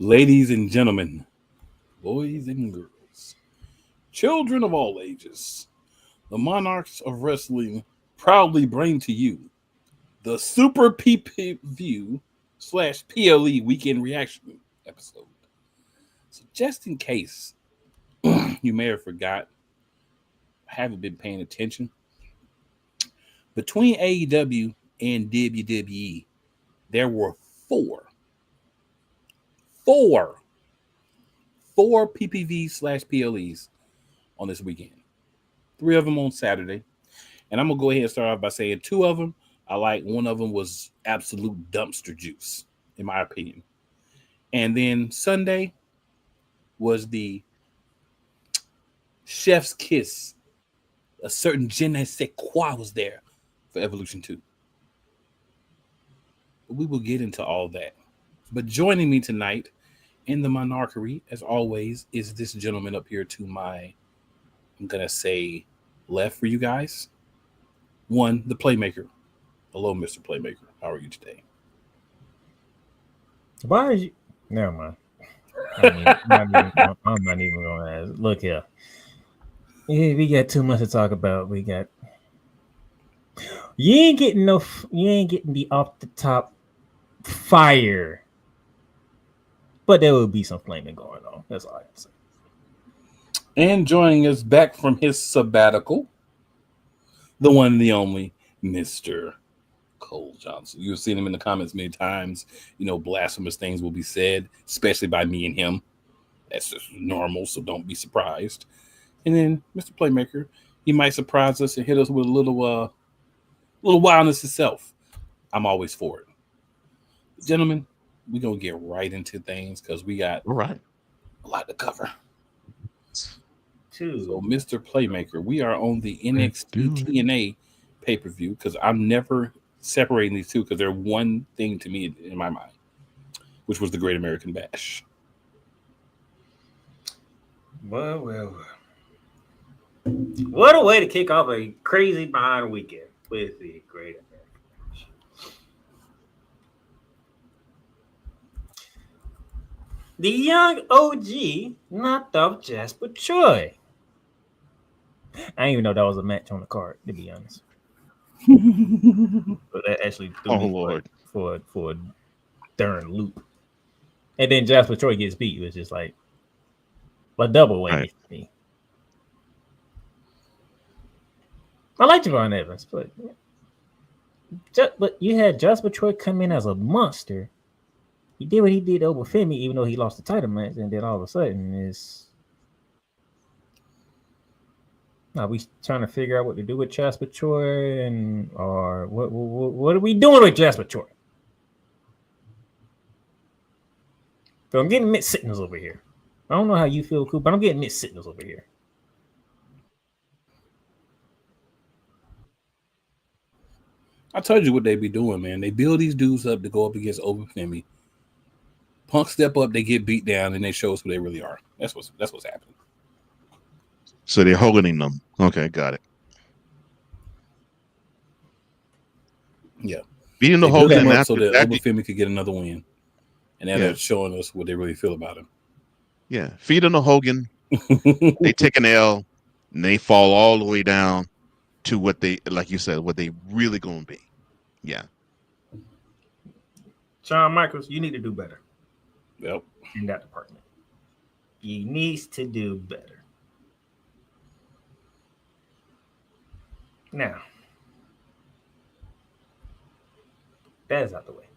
Ladies and gentlemen, boys and girls, children of all ages, the Monarchs of Wrestling proudly bring to you the Super PPV slash PLE weekend reaction episode. So, just in case you may have forgot, haven't been paying attention, between AEW and WWE, there were four, four, four PPV slash PLEs on this weekend. Three of them on Saturday. And I'm going to go ahead and start off by saying two of them I like. One of them was absolute dumpster juice, in my opinion. And then Sunday was the chef's kiss. A certain je ne sais quoi was there for Evolution 2. But we will get into all that. But joining me tonight in the monarchy, as always, is this gentleman up here to my, I'm going to say, left for you guys. One, the Playmaker. Hello, Mr. Playmaker. How are you today? Why are you? Never mind. I'm not even going to ask. Look here. Yeah, we got too much to talk about. You ain't getting the off the top fire. But there will be some flaming going on. That's all I can say. And joining us back from his sabbatical, the one and the only Mr. Cole Johnson. You've seen him in the comments many times. You know, blasphemous things will be said, especially by me and him. That's just normal, so don't be surprised. And then Mr. Playmaker, he might surprise us and hit us with a little wildness itself. I'm always for it. Gentlemen, we're going to get right into things because we got a lot to cover. So, Mr. Playmaker, we are on the NXTNA pay-per-view because I'm never separating these two because they're one thing to me in my mind, which was the Great American Bash. Well. What a way to kick off a crazy behind weekend with the Great American Bash. The young OG knocked off Jasper Troy. I didn't even know that was a match on the card, to be honest. But that actually threw me for a darn loop. And then Jasper Troy gets beat. It was just like a double whammy for me. I like Javon Evans, but you had Jasper Troy come in as a monster. He did what he did over Femi, even though he lost the title match, and then all of a sudden are we trying to figure out what to do with Jasper Troy, or what are we doing with Jasper Troy? So I'm getting mixed signals over here. I don't know how you feel, Coop, but I'm getting mixed signals over here. I told you what they be doing, man. They build these dudes up to go up against Femi. Punk step up, they get beat down, and they show us who they really are. That's what's happening. So they're holding them. Okay, got it. Yeah. Beating the Hogan up so that Femi could get another win. And now they're showing us what they really feel about him. Yeah. Feeding the Hogan. They take an L, and they fall all the way down to what they, like you said, what they really going to be. Yeah. Shawn Michaels, you need to do better. Yep. In that department. He needs to do better. Now, that is out the way.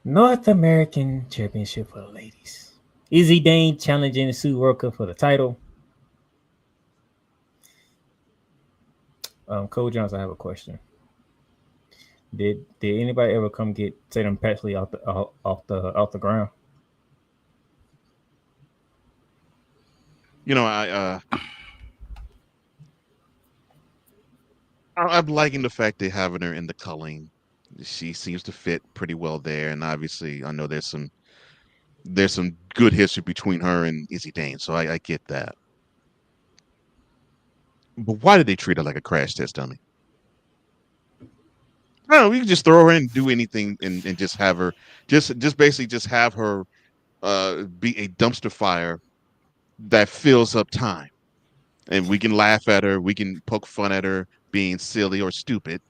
North American Championship for the ladies. Izzy Dane challenging Sue Roca for the title. Cole Johnson, I have a question. Did anybody ever come get Tatum Paxley off the ground? You know, I'm liking the fact they're having her in the culling. She seems to fit pretty well there, and obviously, I know there's some good history between her and Izzy Dane, so I get that. But why did they treat her like a crash test dummy? No, we can just throw her in, do anything, and just have her, just basically just have her be a dumpster fire that fills up time, and we can laugh at her, we can poke fun at her being silly or stupid,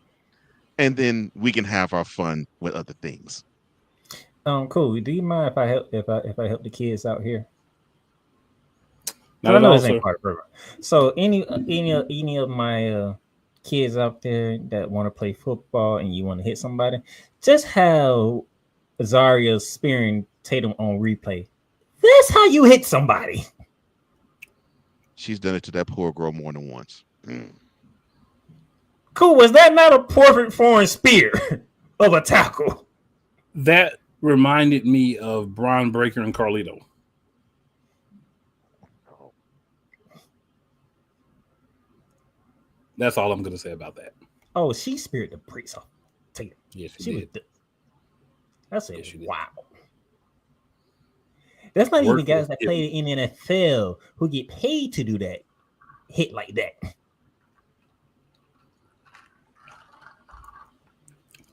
and then we can have our fun with other things. Cool. Do you mind if I help the kids out here? Not I at know all, this ain't sir. part of the program. So any of my kids out there that want to play football and you want to hit somebody, just have Zarya spearing Tatum on replay. That's how you hit somebody. She's done it to that poor girl more than once. Cool. Was that not a perfect foreign spear of a tackle? That reminded me of Braun Breaker and Carlito. That's all I'm going to say about that. Oh, she speared the priest off Tatum. Yes, she did. That's it. Yes, Wow. That's not Work even guys that him. play in the NFL who get paid to do that. Hit like that.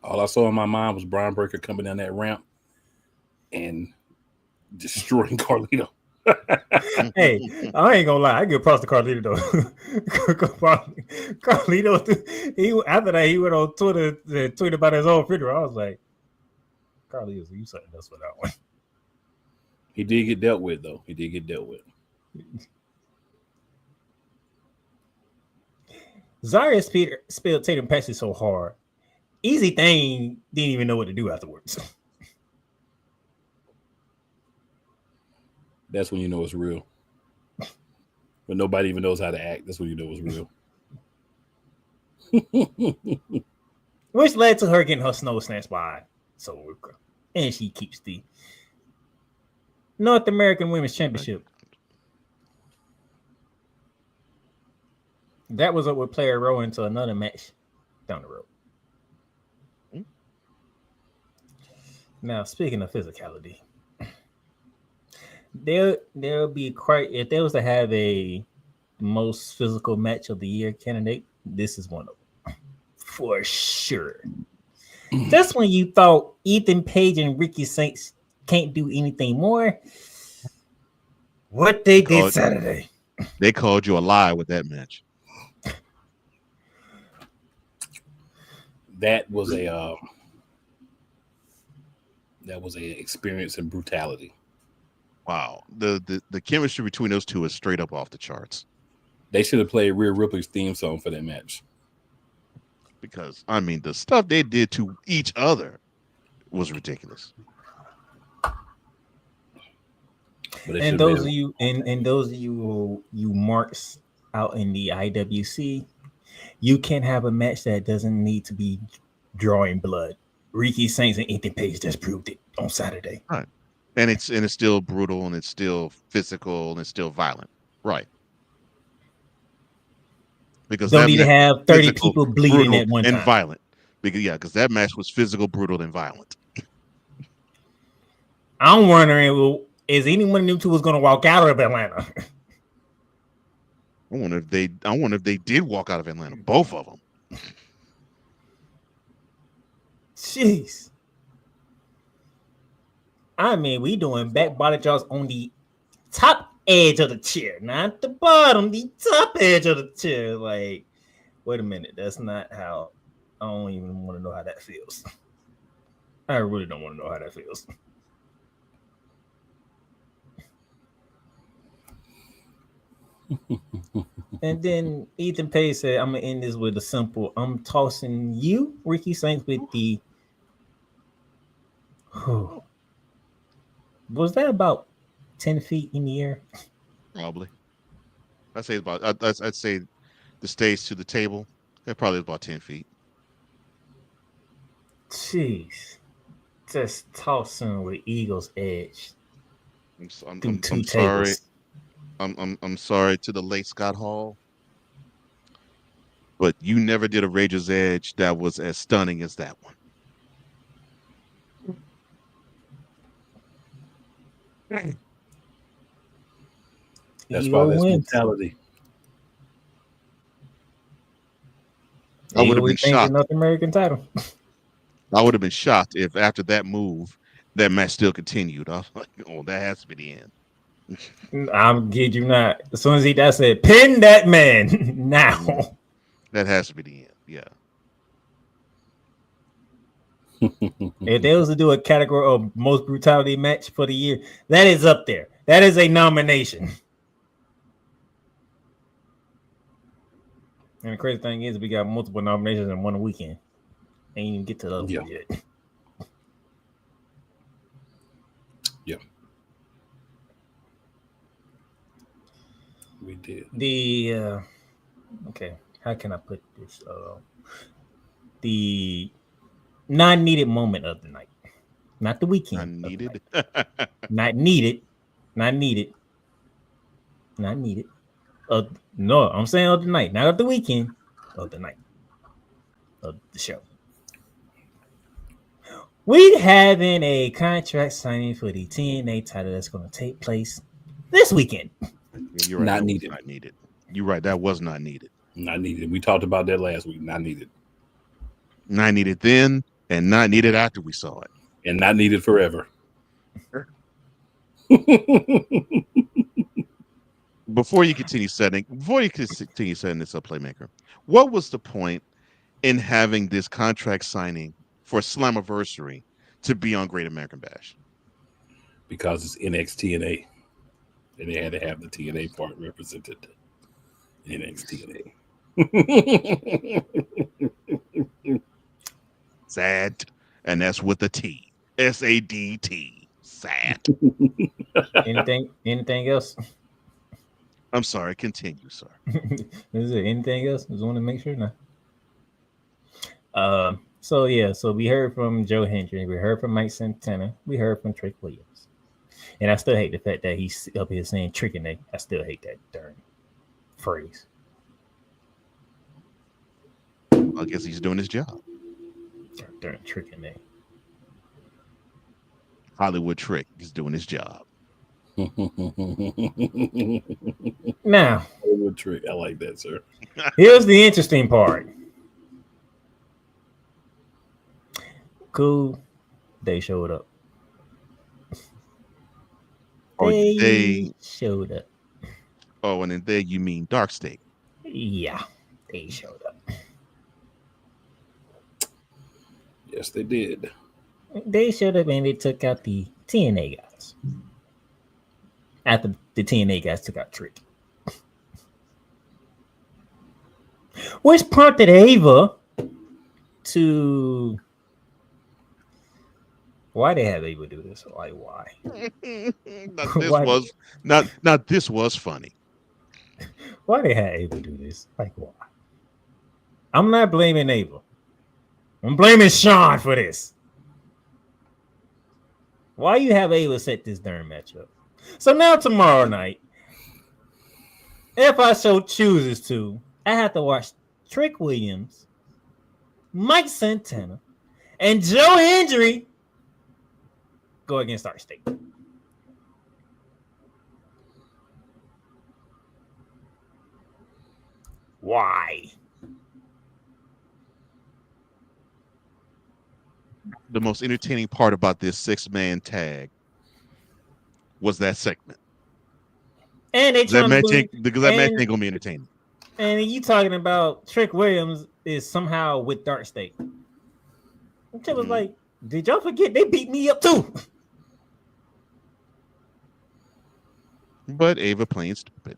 All I saw in my mind was Braun Breaker coming down that ramp and destroying Carlito. Hey, I ain't gonna lie. I give props to Carlito though. Carlito, after that, he went on Twitter and tweeted about his own figure. I was like, Carlito, you something else for that one. He did get dealt with, though. He did get dealt with. Zarya spelled Tatum passes so hard. Easy thing didn't even know what to do afterwards. That's when you know it's real. But nobody even knows how to act. That's when you know it's real. Which led to her getting her snow snatched by Soruka. And she keeps the North American Women's Championship. That was what would play a role into another match down the road. Now, speaking of physicality, there'll be quite, if there was to have a most physical match of the year candidate, this is one of them for sure. Just when you thought Ethan Page and Ricky Saints can't do anything more, what they did Saturday. They called you a lie with that match. That was a experience in brutality. Wow. The chemistry between those two is straight up off the charts. They should have played Rhea Ripley's theme song for that match. Because I mean the stuff they did to each other was ridiculous. And those of you you marks out in the IWC, you can have a match that doesn't need to be drawing blood. Ricky Saints and Ethan Page just proved it on Saturday. Right. And it's still brutal and it's still physical and it's still violent. Right. Because don't need to have 30 people bleeding at one time. And violent. Because that match was physical, brutal, and violent. I'm wondering, well, is anyone new to was going to walk out of Atlanta? I wonder if they did walk out of Atlanta. Both of them. Jeez. I mean, we doing back body draws on the top edge of the chair, not the bottom, the top edge of the chair. Like, wait a minute, that's not how. I don't even want to know how that feels. I really don't want to know how that feels. And then Ethan Page said, I'm going to end this with a simple, I'm tossing you, Ricky Saints, with the... Was that about 10 feet in the air? Probably. I'd say the stage to the table, that probably about 10 feet. Jeez. Just tossing with Eagle's edge. I'm sorry. I'm sorry to the late Scott Hall, but you never did a Rager's Edge that was as stunning as that one. That's why that's mentality. I would have been shocked. North American title. I would have been shocked if after that move, that match still continued. I was like, oh, that has to be the end. I'm kid you not. As soon as he that said, pin that man now. That has to be the end. Yeah. If they was to do a category of most brutality match for the year, that is up there. That is a nomination. And the crazy thing is, we got multiple nominations in one weekend. Ain't even get to the other one yet. Yeah. We did. Okay, how can I put this? The non-needed moment of the night. Not the weekend. Not needed. Not needed. Not needed. Not needed. No, I'm saying of the night, not of the weekend, of the night of the show. We having a contract signing for the TNA title that's going to take place this weekend. Yeah, you're right. Not needed. Not needed. You're right. That was not needed. Not needed. We talked about that last week. Not needed. Not needed then, and not needed after we saw it, and not needed forever. Before you continue setting this up, Playmaker, what was the point in having this contract signing for Slammiversary to be on Great American Bash? Because it's NXTNA, and they had to have the TNA part represented. NXTNA. Sad, and that's with a T. SADT. Sad. Anything else? I'm sorry. Continue, sir. Is there anything else? Just want to make sure now. So we heard from Joe Hendry, we heard from Mike Santana, we heard from Trick Williams, and I still hate the fact that he's up here saying tricking. I still hate that darn phrase. I guess he's doing his job. Darn tricking. Hollywood Trick is doing his job. Now, Hollywood Trick. I like that, sir. Here's the interesting part. Cool. They showed up. They showed up. Oh, and then there you mean Dark State. Yeah, they showed up. Yes, they did. They showed up and they took out the TNA guys. After the TNA guys took out Trick. Which prompted Ava to... Why they have Ava do this? Like, why? This was funny. Why they had Ava do this? Like, why? I'm not blaming Ava. I'm blaming Sean for this. Why you have Ava set this darn matchup? So now tomorrow night, if I so chooses to, I have to watch Trick Williams, Mike Santana, and Joe Hendry go against Dark State. Why? The most entertaining part about this 6-man tag was that segment. And they that match ain't gonna be entertaining. And you talking about Trick Williams is somehow with Dark State. Trick was like, did y'all forget they beat me up too? But Ava playing stupid.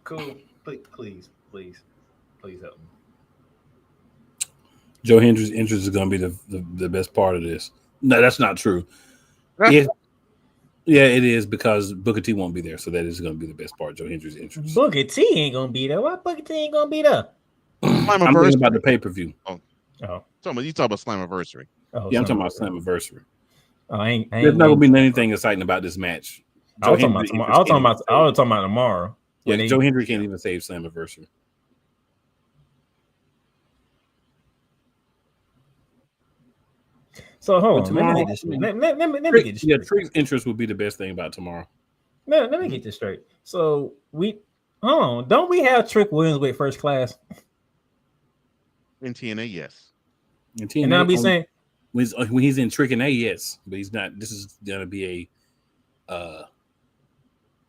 Cool. Please help me. Joe Hendry's interest is going to be the best part of this. No, that's not true. Yeah, it is, because Booker T won't be there, so that is going to be the best part. Joe Hendry's interest. Booker T ain't going to be there. Why Booker T ain't going to be there? I'm thinking about the pay-per-view. You talking about Slammiversary? Yeah, I'm talking about Slammiversary. There's not going to be anything exciting about this match. I was talking about tomorrow. Yeah, Joe Hendry can't even save Slammiversary. So hold on, let me get this straight. Yeah, Trick's interest would be the best thing about tomorrow. Let me get this straight. So don't we have Trick Williams with First Class? In TNA, yes. And And then I'll be only, saying, when he's in Trick and A, yes, but he's not. This is gonna be a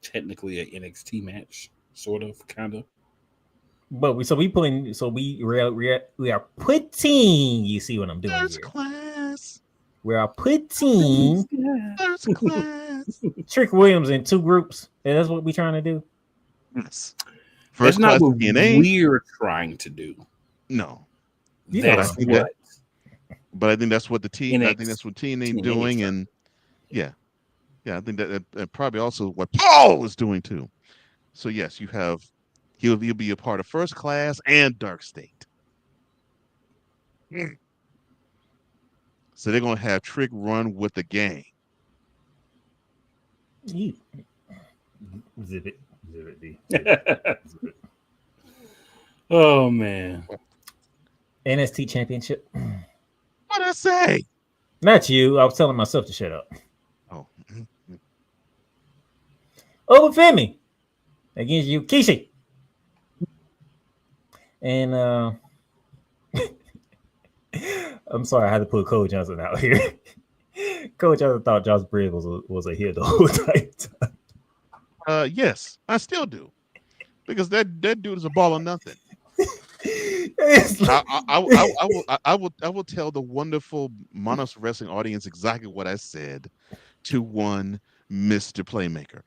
technically a NXT match, sort of, kind of. but we are putting. You see what I'm doing First here? class. We are putting First class. Trick Williams in two groups. And that's what we're trying to do. Yes. That's First not class what TNA. we're trying to do. No. You know That's what I'm what. But I think that's what I think NXT that's what TNA is doing, trying. and yeah, I think that probably also what Paul is doing too. So yes, you have he'll be a part of First Class and Dark State. So they're gonna have Trick run with the gang. You zip it. D. Oh man. NXT Championship. What'd I say? Not you. I was telling myself to shut up. Oh. Obafemi against Yukishi. And I'm sorry, I had to put Cole Johnson out here. Cole Johnson thought Josh Briggs was a heel the whole time. Yes, I still do. Because that dude is a ball of nothing. I will tell the wonderful Monarchs wrestling audience exactly what I said to one Mr. Playmaker.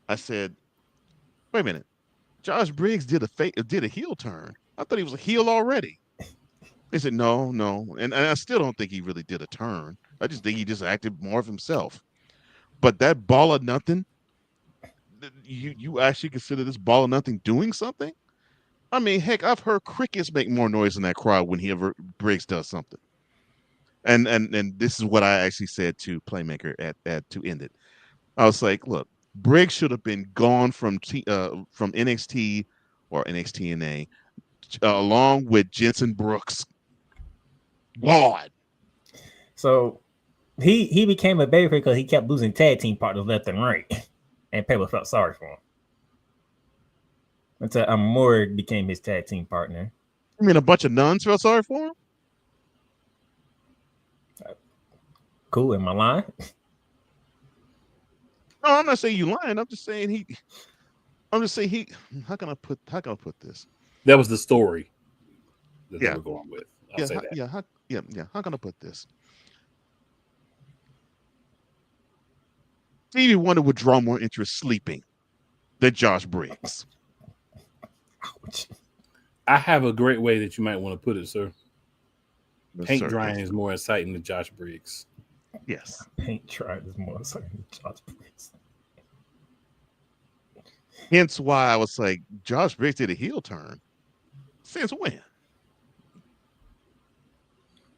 I said, "Wait a minute, Josh Briggs did a heel turn. I thought he was a heel already." They said, "No, and I still don't think he really did a turn. I just think he just acted more of himself." But that ball of nothing, you actually consider this ball of nothing doing something? I mean, heck, I've heard crickets make more noise in that crowd when Briggs does something. And this is what I actually said to Playmaker at to end it. I was like, look, Briggs should have been gone from NXT or NXTNA along with Jensen Brooks. God. So he became a babyface because he kept losing tag team partners left and right, and people felt sorry for him. Until Amore became his tag team partner. I mean, a bunch of nuns felt sorry for him? Cool, am I lying? No, I'm not saying you lying. I'm just saying he. How can I put this? That was the story that Yeah. they were going with. I'll say that. How can I put this? Stevie Wonder would draw more interest sleeping than Josh Briggs. Ouch. I have a great way that you might want to put it, sir. Paint Sir, drying yes. is more exciting than Josh Briggs. Yes. Paint drying is more exciting than Josh Briggs. Hence why I was like, Josh Briggs did a heel turn. Since when?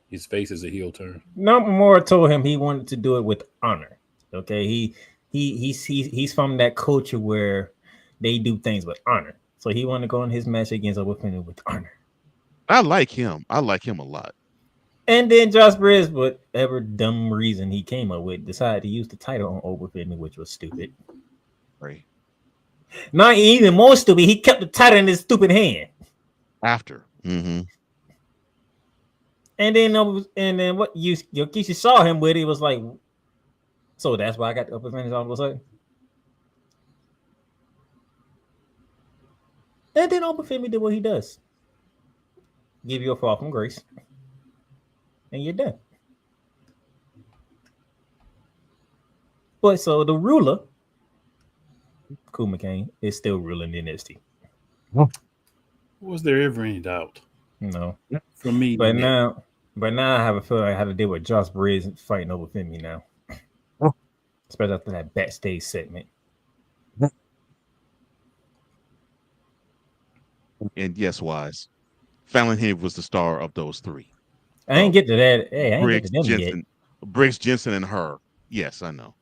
His face is a heel turn. No, Amore told him he wanted to do it with honor. Okay, he's from that culture where they do things with honor. So he wanted to go in his match against Obafemi with honor. I like him. I like him a lot. And then Josh Briggs, whatever dumb reason he came up with, decided to use the title on Obafemi, which was stupid. Right. Not even more stupid. He kept the title in his stupid hand. After. Mm-hmm. And then what Yokishi saw him with, it was like, so that's why I got the upper finish all of a sudden. And then Obafemi did what he does. Give you a fall from grace. And you're done. But so the ruler, Cool McCain, is still ruling the NXT. Was there ever any doubt? No. For me, But now I have a feeling I have to deal with Josh Briggs fighting Obafemi now. Especially after that backstage segment. And yes, Wise. Fallon Henry was the star of those three. I ain't get to that. Hey, I ain't get to them Jensen, yet. Briggs, Jensen, and her. Yes, I know.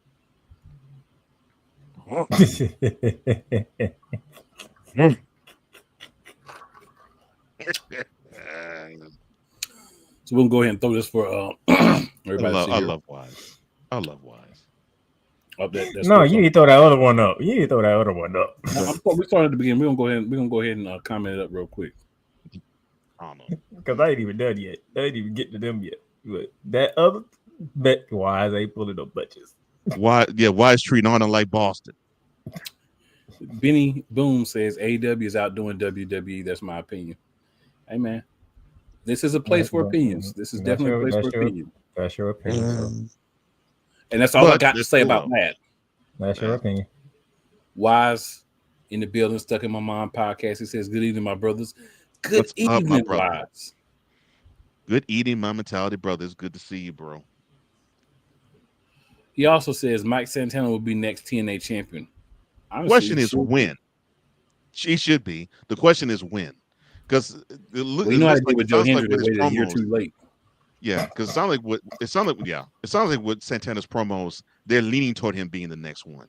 So we'll go ahead and throw this for everybody. I love Wise. I love Wise. No, you need to throw that other one up. You need to throw that other one up. We started at the beginning. We're gonna go ahead and comment it up real quick. I don't know. Because I ain't even done yet. I ain't even getting to them yet. But that other bet wise ain't pulling no bunches. Why? Yeah, why is treating Arnold like Boston? Benny Boom says AEW is outdoing WWE. That's my opinion. Hey man, this is a place for opinions. This is definitely a place for opinions. That's your opinion. And that's all I got to say about that. That's your opinion. Wise in the building, stuck in my mom podcast. He says, "Good evening, my brothers. Good What's up, evening, my brother? Wise. Good evening, my mentality brothers. Good to see you, bro." He also says Mike Santana will be next TNA champion. Honestly, question is when. She should be. The question is when, because you know how to do with Joe Hendry. They waited a year too late. Yeah, because it sounds like what Santana's promos, they're leaning toward him being the next one.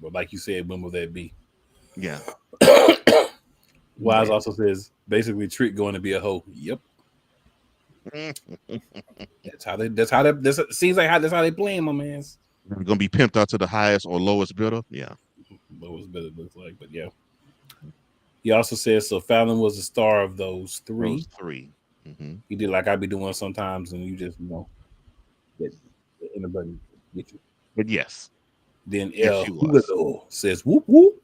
But like you said, when will that be? Yeah. Wise also says basically Trick going to be a hoe. Yep. That's how this seems like that's how they playing, my man. They're gonna be pimped out to the highest or lowest bidder. Yeah. Lowest bidder looks like, but yeah. He also says so Fallon was the star of those three. Mm-hmm. He did like I be doing sometimes, and you just get anybody get you. But yes. Then El Hugo says whoop whoop.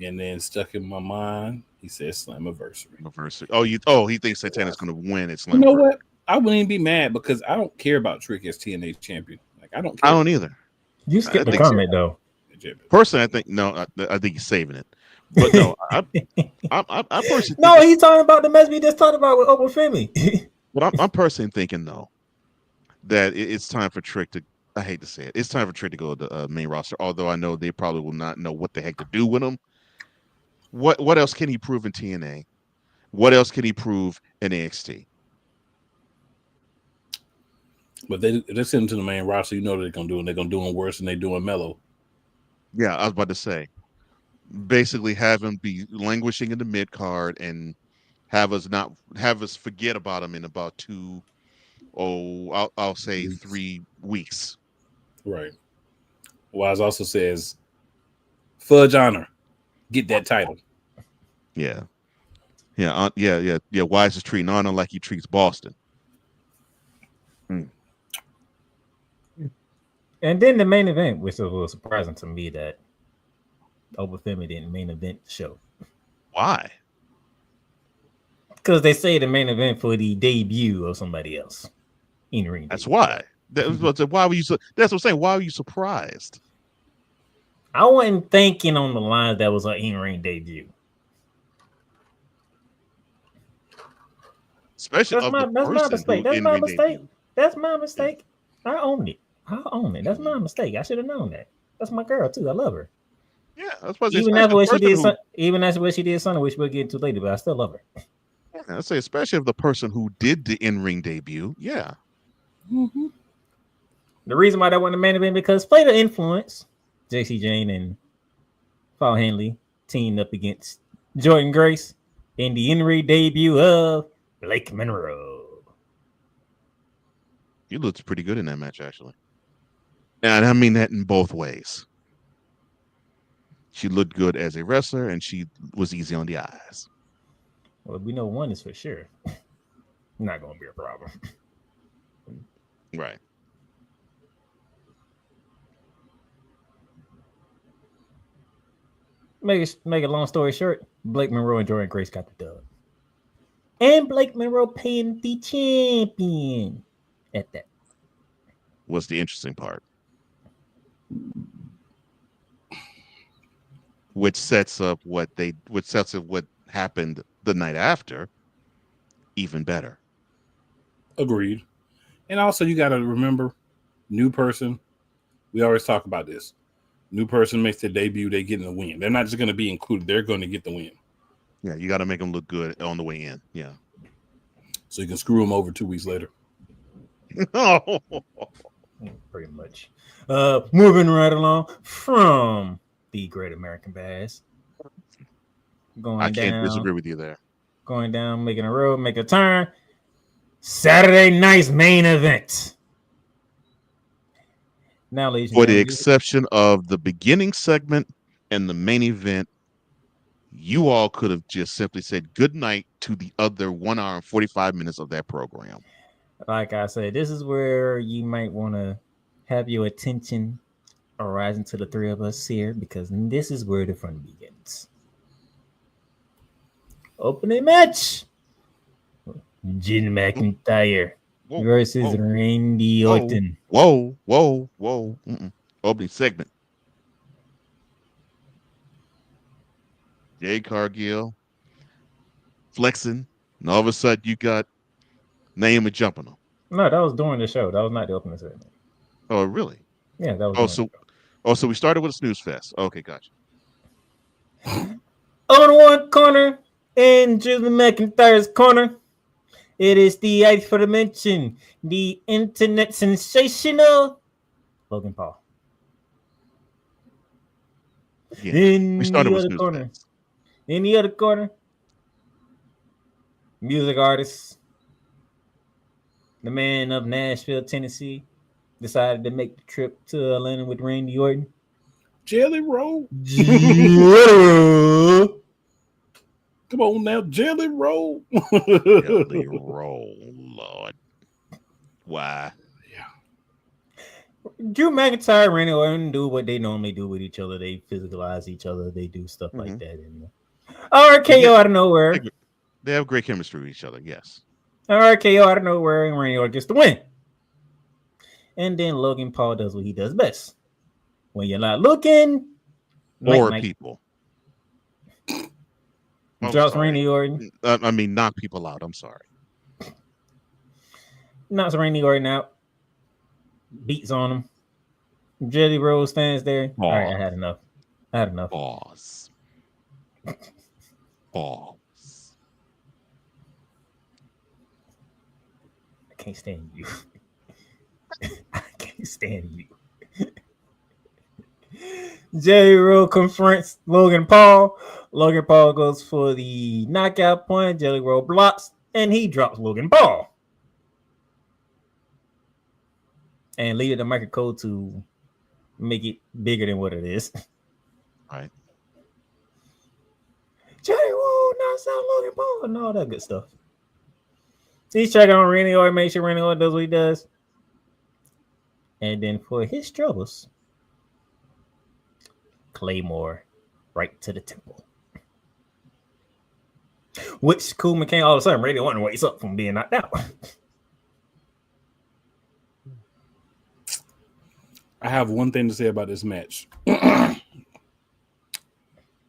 And then stuck in my mind, he says Slammiversary. He thinks Santana's gonna win at Slammiversary. You know what? I wouldn't even be mad because I don't care about Trick as TNA champion. Like I don't care. I don't either. You skipped the comment though. Personally, I think he's saving it. But no, I personally no, he's talking about the mess we just talked about with Open Femi. But I'm personally thinking though that it's time for Trick to. I hate to say it. It's time for Trick to go to the main roster. Although I know they probably will not know what the heck to do with him. What else can he prove in TNA? What else can he prove in NXT? But they send him to the main roster. You know what they're gonna do, and they're gonna do him worse than they do him Mello. Yeah, I was about to say. Basically, have him be languishing in the mid card and have us forget about him in about I'll say 3 weeks. Right. Wise also says, Fudge Honor, get that title. Yeah. Wise is treating Honor like he treats Boston. And then the main event, which was a little surprising to me that Obafemi didn't main event the show. Why? Because they say the main event for the debut of somebody else in ring. That's why. Why were you? That's what I'm saying. Why were you surprised? I wasn't thinking on the lines that was an in-ring debut. Especially that's my mistake. That's my mistake. That's my mistake. I own it. That's my mistake. I should have known that. That's my girl too. I love her. Yeah, that's what even after what she did. Even after what she did Sunday, which we'll get into later, but I still love her. Yeah, I say, especially if the person who did the in-ring debut. Yeah. Mm-hmm. The reason why that wasn't the main event because Flater Influence, JC Jane and Paul Henley teamed up against Jordan Grace in the in-ring debut of Blake Monroe. You looked pretty good in that match, actually. And I mean that in both ways. She looked good as a wrestler, and she was easy on the eyes. Well, we know one is for sure. Not going to be a problem. Right. Make a long story short, Blake Monroe and Jordan Grace got the dub. And Blake Monroe pinned the champion at that. What's the interesting part? Which sets up what happened the night after even better. Agreed. And also you got to remember, new person, we always talk about this. New person makes their debut, they get in the win. They're not just going to be included, they're going to get the win. Yeah, you got to make them look good on the way in. Yeah. So you can screw them over 2 weeks later. Oh. Pretty much. Moving right along from the Great American Bash. I can't disagree with you there. Going down, making a road, make a turn. Saturday night's main event. Now, ladies and for gentlemen, the exception of the beginning segment and the main event, you all could have just simply said good night to the other 1 hour and 45 minutes of that program. Like I said, this is where you might want to have your attention arising to the three of us here, because this is where the fun begins. Opening match: Jim McIntyre versus Randy Orton. Whoa. Opening segment. Jade Cargill flexing, and all of a sudden you got Naomi jumping them. No, that was during the show. That was not the opening segment. Oh, really? Yeah, that was. So we started with a snooze fest. Okay, gotcha. On one corner, in Jim McIntyre's corner, it is the aforementioned, the internet sensational Logan Paul. Yeah, in the other corner, music artist, the man of Nashville, Tennessee, decided to make the trip to Atlanta with Randy Orton. Jelly Roll. Come on now, Jelly Roll. Jelly Roll, Lord. Why? Drew McIntyre and Randy Orton do what they normally do with each other. They physicalize each other. They do stuff like that. And RKO out of nowhere. They have great chemistry with each other, yes. RKO out of nowhere, and Randy Orton gets the win. And then Logan Paul does what he does best. When you're not looking, or people. Drops Randy Orton. I mean, knock people out. I'm sorry. Knocks Randy Orton out. Beats on him. Jelly Roll stands there. All right, I had enough. Pause. I can't stand you. I can't stand you. Jelly Roll confronts Logan Paul. Logan Paul goes for the knockout point. Jelly Roll blocks, and he drops Logan Paul. And leave the microcode to make it bigger than what it is. Right. Jelly Roll knocks out Logan Paul and all that good stuff. He's checking on Randy Orton, make sure Randy Orton does what he does. And then for his troubles, Claymore right to the temple. Which Cool McCain all of a sudden Randy Orton wakes up from being knocked out. I have one thing to say about this match. I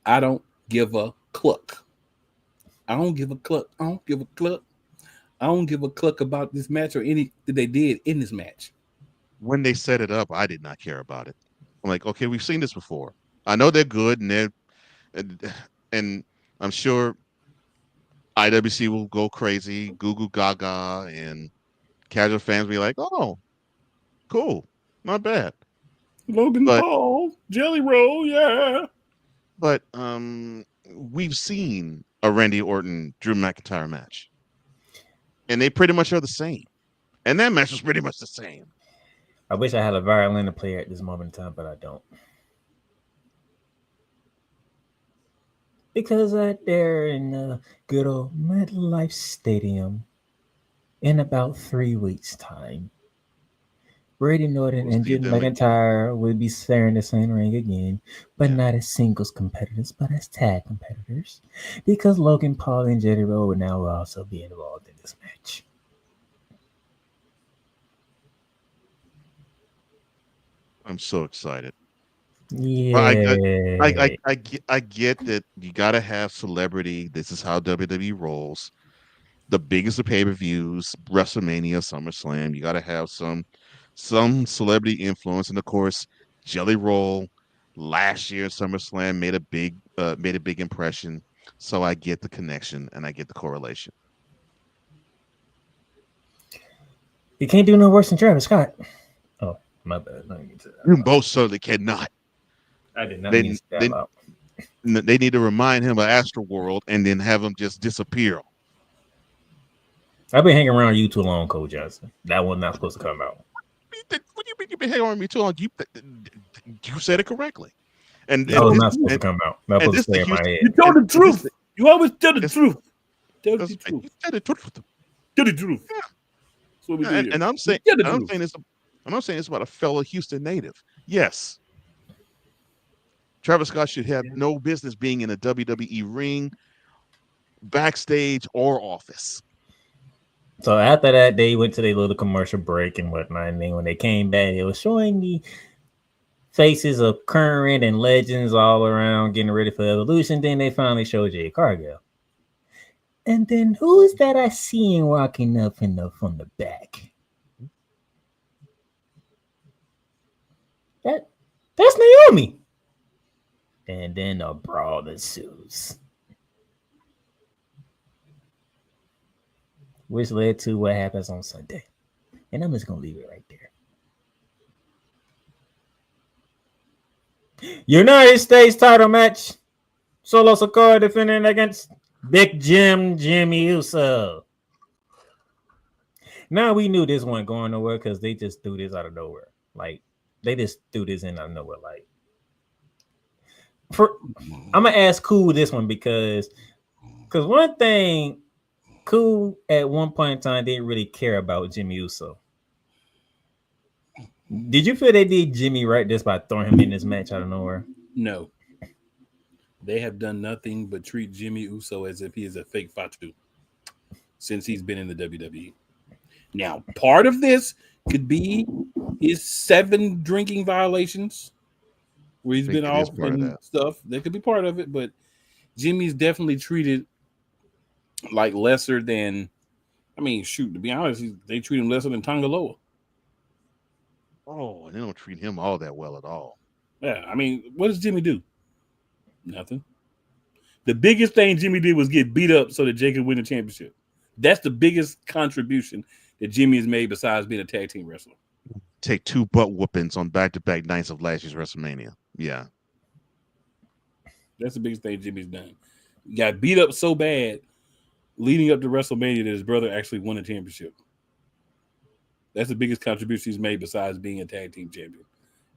don't give a cluck. I don't give a cluck about this match or any that they did in this match. When they set it up, I did not care about it. I'm like, okay, we've seen this before. I know they're good, and I'm sure IWC will go crazy, goo goo gaga, and casual fans will be like, oh, cool, not bad. Logan Paul, Jelly Roll, yeah. But we've seen a Randy Orton Drew McIntyre match, and they pretty much are the same. And that match was pretty much the same. I wish I had a violin to play at this moment in time, but I don't. Because out there in the good old MetLife Stadium, in about 3 weeks' time, Randy Orton and Jim McIntyre will be sharing the same ring again, but not as singles competitors, but as tag competitors. Because Logan Paul and Jelly Roll will now also be involved in this match. I'm so excited. Yeah, I get that you got to have celebrity. This is how WWE rolls. The biggest of pay-per-views, WrestleMania, SummerSlam. You got to have some celebrity influence, and of course, Jelly Roll last year at SummerSlam made a big impression. So I get the connection and I get the correlation. You can't do no worse than Travis Scott. Oh, my bad. You both certainly cannot. I did not mean to stab out. They need to remind him of Astroworld and then have him just disappear. I've been hanging around you too long, Cole Johnson. That one's not supposed to come out. What do you mean you've been hanging around me too long? You said it correctly. And That was this, not supposed to come out. Not and supposed to this stay the in my Houston. head. You tell the truth. You always tell the It's- truth. Tell the You truth. said the truth. Tell the truth. That's what we do here. And I'm saying, Tell the I'm truth. saying this. I'm not saying it's about a fellow Houston native. Yes, Travis Scott should have no business being in a WWE ring, backstage, or office. So after that, they went to their little commercial break and whatnot. And then when they came back, it was showing the faces of current and legends all around getting ready for Evolution. Then they finally showed Jade Cargill. And then who is that I seen walking up from the back? That's Naomi. And then a brawl ensues, which led to what happens on Sunday. And I'm just gonna leave it right there. United States title match. Solo Sikoa defending against Big Jimmy Uso. Now we knew this wasn't going nowhere because they just threw this out of nowhere. Like they just threw this in out of nowhere. Like I'm gonna ask Cool this one because one thing Cool at one point in time didn't really care about Jimmy Uso. Did you feel they did Jimmy right just by throwing him in this match out of nowhere? No. They have done nothing but treat Jimmy Uso as if he is a fake Fatu since he's been in the WWE. Now, part of this could be his 7 drinking violations where he's been off and stuff. That could be part of it, but Jimmy's definitely treated like lesser than, I mean, shoot, to be honest, they treat him lesser than Tongaloa. Oh, and they don't treat him all that well at all. Yeah, I mean, what does Jimmy do? Nothing. The biggest thing Jimmy did was get beat up so that Jake could win the championship. That's the biggest contribution that Jimmy has made besides being a tag team wrestler. Take 2 butt whoopings on back-to-back nights of last year's WrestleMania. Yeah. That's the biggest thing Jimmy's done. He got beat up so bad leading up to WrestleMania that his brother actually won a championship. That's the biggest contribution he's made besides being a tag team champion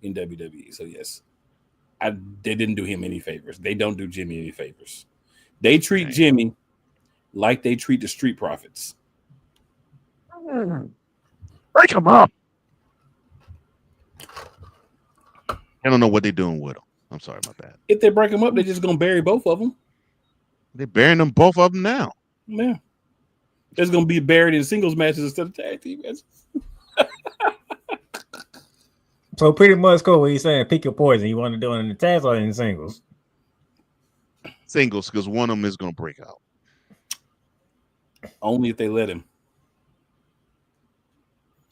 in WWE. So, yes, they didn't do him any favors. They don't do Jimmy any favors. They treat Jimmy like they treat the Street Profits. Break him up. I don't know what they're doing with him. I'm sorry, my bad. If they break him up, they're just going to bury both of them. They're burying them, both of them now. Yeah. It's going to be buried in singles matches instead of tag team matches. So pretty much cool what he's saying, pick your poison. You want to do it in the tags or in the singles? Singles, because one of them is going to break out. Only if they let him.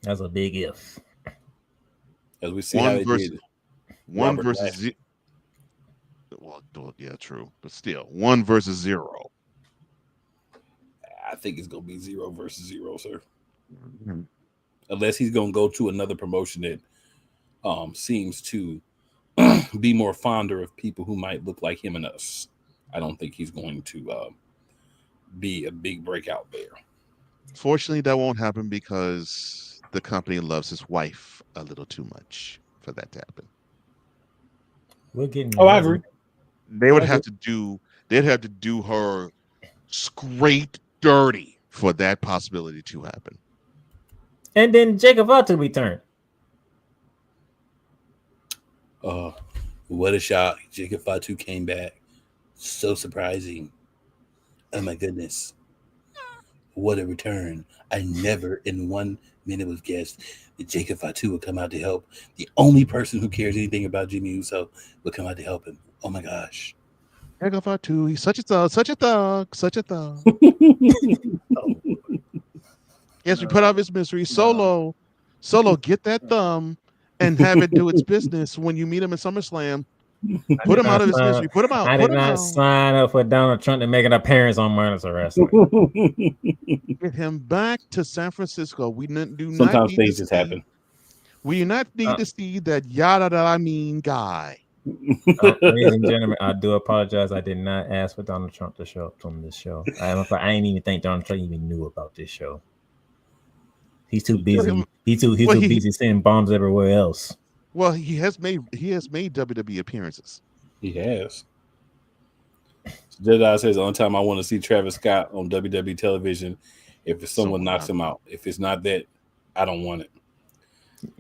That's a big if. As we see how they did. One versus well, yeah, true. But still, 1 versus 0. I think it's going to be 0 versus 0, sir. Mm-hmm. Unless he's going to go to another promotion that seems to be more fonder of people who might look like him and us. I don't think he's going to be a big breakout there. Fortunately, that won't happen because the company loves his wife a little too much for that to happen. We're getting. I agree. They would have to do. They'd have to do her scrape dirty for that possibility to happen. And then Jacob Fatu returned. What a shock. Jacob Fatu came back. So surprising. Oh my goodness. What a return. I never in 1 minute was guessed that Jacob Fatu would come out to help. The only person who cares anything about Jimmy Uso would come out to help him. Oh my gosh. Jacob Fatu, he's such a thug. Yes, we put out his misery. Solo, get that thumb and have it do its business when you meet him at SummerSlam. Put him out of his misery. Put him out. I did not sign up for Donald Trump to make an appearance on Monarchs Wrestling. Get him back to San Francisco. We do sometimes things just happen. We do not need to see that yada that I mean guy. Ladies and gentlemen, I do apologize. I did not ask for Donald Trump to show up on this show. I didn't even think Donald Trump even knew about this show. He's too busy. He's too busy sending bombs everywhere else. Well, he has made WWE appearances. He has. Jedi says the only time I want to see Travis Scott on WWE television if someone knocks him out. If it's not that, I don't want it.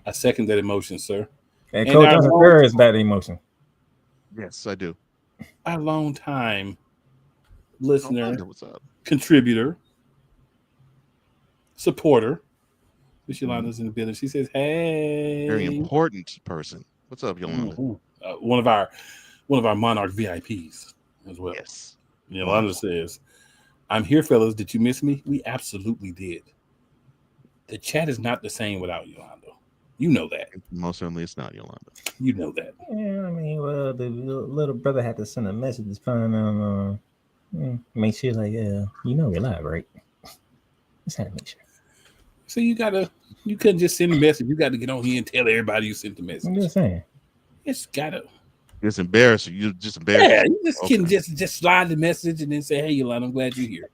I second that emotion, sir. And Cole Johnson is that emotion. Yes, I do. Our long time listener, what's up? Contributor, supporter. Yolanda's in the building. She says, "Hey, very important person. What's up, Yolanda?" Mm-hmm. One of our Monarch VIPs as well. Yes. Yolanda says, "I'm here, fellas. Did you miss me? We absolutely did. The chat is not the same without Yolanda. You know that. Most certainly, it's not Yolanda. You know that. Yeah, I mean, well, the little brother had to send a message to find out. Make sure, like, you know, we're live, right? Just had to make sure. So you couldn't just send a message. You got to get on here and tell everybody you sent the message. I'm just saying. It's gotta. It's embarrassing. You just embarrassing. Yeah, you just can just slide the message and then say, "Hey, Yolanda, I'm glad you're here."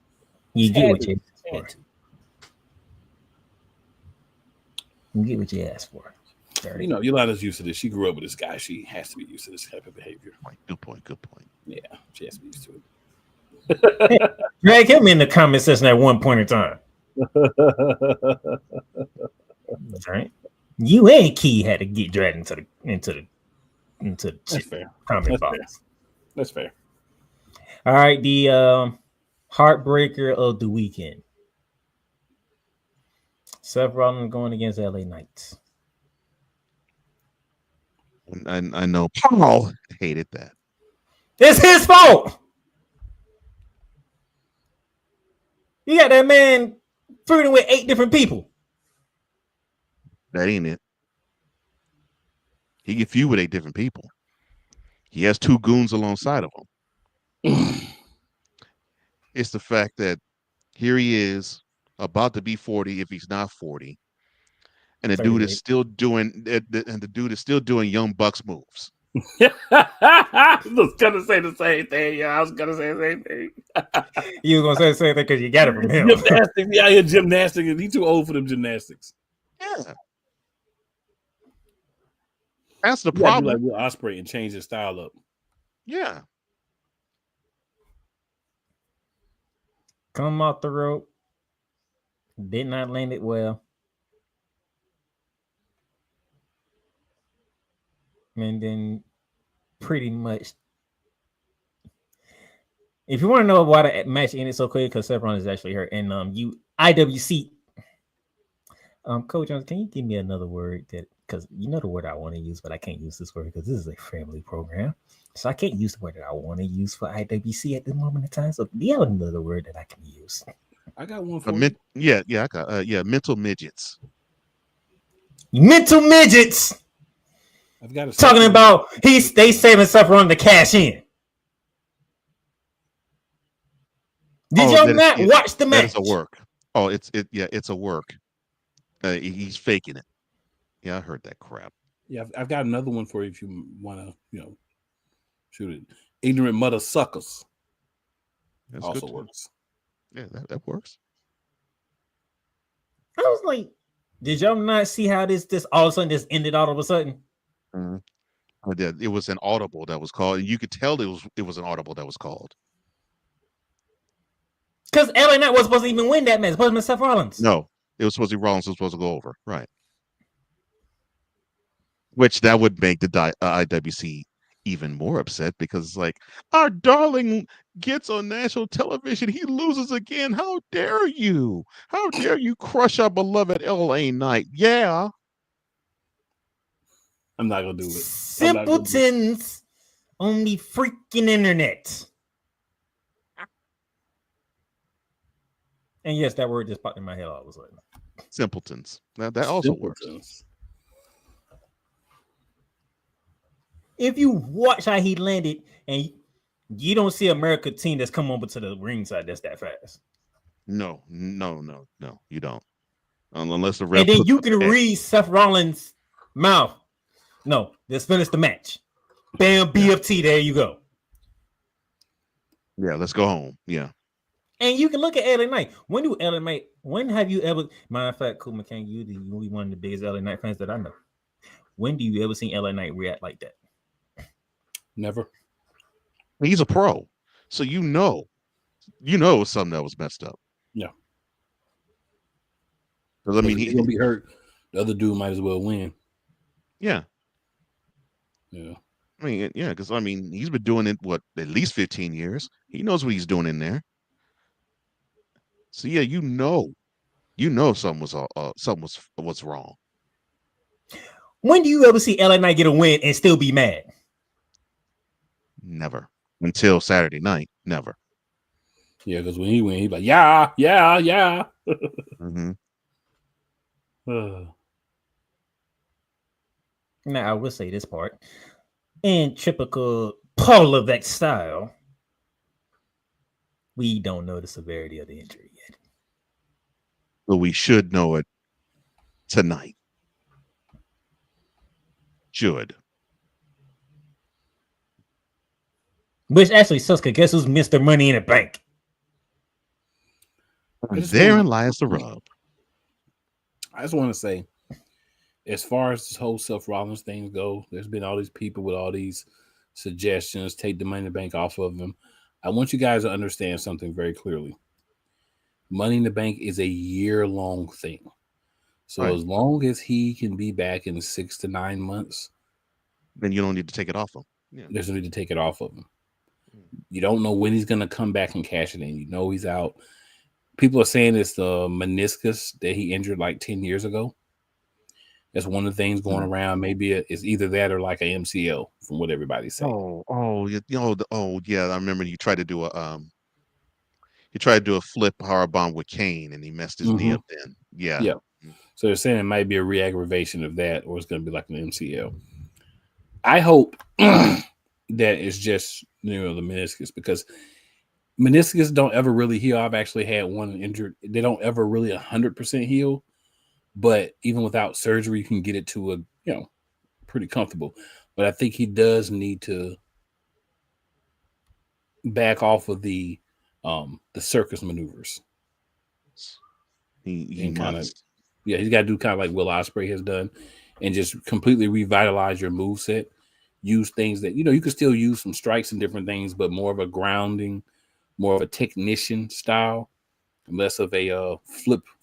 You get what you asked for. You get what you asked for. Sorry. You know, Yolanda's used to this. She grew up with this guy. She has to be used to this type of behavior. Good point. Yeah, she has to be used to it. Hey, drag him in the comment section at one point in time. That's right. You and Key had to get dragged into the That's fair. comment box. That's fair. All right, the heartbreaker of the weekend. Seth Rollins going against LA Knights. I know Paul hated that. It's his fault. You got that man feuding with 8 different people. That ain't it. He can feud with 8 different people. He has 2 goons alongside of him. It's the fact that here he is about to be 40 if he's not 40. And the dude is still doing Young Bucks moves. I was gonna say the same thing. Yeah, I was gonna say the same thing. You were gonna say the same thing because you got it from him. Gymnastics, yeah, here gymnastics, and he's too old for them gymnastics. Yeah, that's the problem. Like Will Ospreay and change his style up. Yeah, come off the rope. Did not land it well. And then pretty much, if you want to know why the match ended so quick, because Seth Rollins is actually hurt, and IWC, Coach Jones, can you give me another word that, because you know the word I want to use, but I can't use this word because this is a family program, so I can't use the word that I want to use for IWC at this moment in time. So do you have another word that I can use? I got one for you. Yeah, I got mental midgets. Mental midgets. I've got talking about they saving Seth Rollins to cash in. Did y'all not watch the match? It's a work. Oh, it's a work. He's faking it. Yeah, I heard that crap. Yeah, I've got another one for you if you want to, shoot it. Ignorant mother suckers. That's also good works. Yeah, that works. I was like, did y'all not see how this all of a sudden just ended all of a sudden? Mm-hmm. I did. It was an audible that was called. You could tell it was an audible that was called. Because LA Knight was supposed to even win that match. It wasn't Seth Rollins. No, it was supposed to be Rollins. Was supposed to go over, right? Which that would make the IWC even more upset because, like, our darling gets on national television, he loses again. How dare you? How dare you crush our beloved LA Knight? Yeah. I'm not gonna do it. Simpletons on the freaking internet. And yes, that word just popped in my head all of a sudden. Simpletons. Now that also works. If you watch how he landed, and you don't see America team that's come over to the ringside that's that fast. No, you don't. Unless the ref. And then you can read Seth Rollins' mouth. No, let's finish the match. Bam, BFT, there you go. Yeah, let's go home. Yeah. And you can look at LA Knight. When have you ever, matter of fact, Cool McCain, you're one of the biggest LA Knight fans that I know. When do you ever see LA Knight react like that? Never. He's a pro, so you know it was something that was messed up. Yeah. Because I mean, he's gonna be hurt. The other dude might as well win. Yeah. Yeah. I mean, yeah, because I mean, he's been doing it at least 15 years. He knows what he's doing in there. So yeah, you know something was wrong. When do you ever see LA Knight get a win and still be mad? Never. Until Saturday night. Never. Yeah, because when he win, he's like, yeah. Mm-hmm. Now I will say this part. In typical Paul Levesque style, we don't know the severity of the injury yet. But we should know it tonight. Should. Which actually sucks, because guess who's Mr. Money in the Bank? Therein lies the rub. I just want to say, as far as this whole Seth Rollins thing go, there's been all these people with all these suggestions, take the Money in the Bank off of him. I want you guys to understand something very clearly. Money in the Bank is a year-long thing. So as long as he can be back in 6 to 9 months, then you don't need to take it off him. Yeah. There's no need to take it off of him. You don't know when he's going to come back and cash it in. You know he's out. People are saying it's the meniscus that he injured like 10 years ago. That's one of the things going around. Maybe it's either that or like an MCL, from what everybody's saying. Yeah. I remember you tried to do a flip powerbomb with Kane, and he messed his knee up. Then, yeah. So they're saying it might be a re-aggravation of that, or it's going to be like an MCL. I hope that it's just the meniscus, because meniscus don't ever really heal. I've actually had one injured. They don't ever really 100% heal. But even without surgery, you can get it to a, pretty comfortable. But I think he does need to back off of the circus maneuvers. He must. He's got to do kind of like Will Ospreay has done, and just completely revitalize your moveset. Use things that, you can still use some strikes and different things, but more of a grounding, more of a technician style, less of a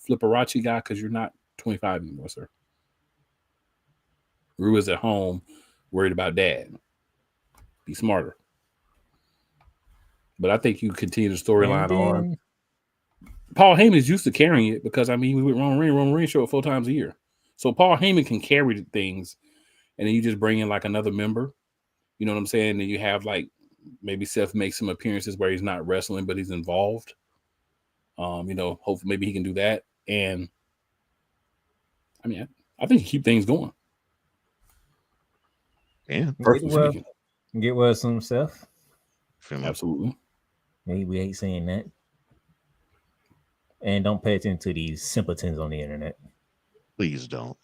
flipperachi guy, because you're not 25 anymore, sir. Rue is at home worried about dad. Be smarter. But I think you continue the storyline on. Paul Heyman is used to carrying it, because we with Roman Reigns show it 4 times a year. So Paul Heyman can carry things, and then you just bring in like another member. You know what I'm saying? And you have like maybe Seth makes some appearances where he's not wrestling, but he's involved. Hopefully maybe he can do that. And I think you keep things going. Yeah. Get well soon, Seth. Absolutely. We hate saying that. And don't pay attention to these simpletons on the internet. Please don't.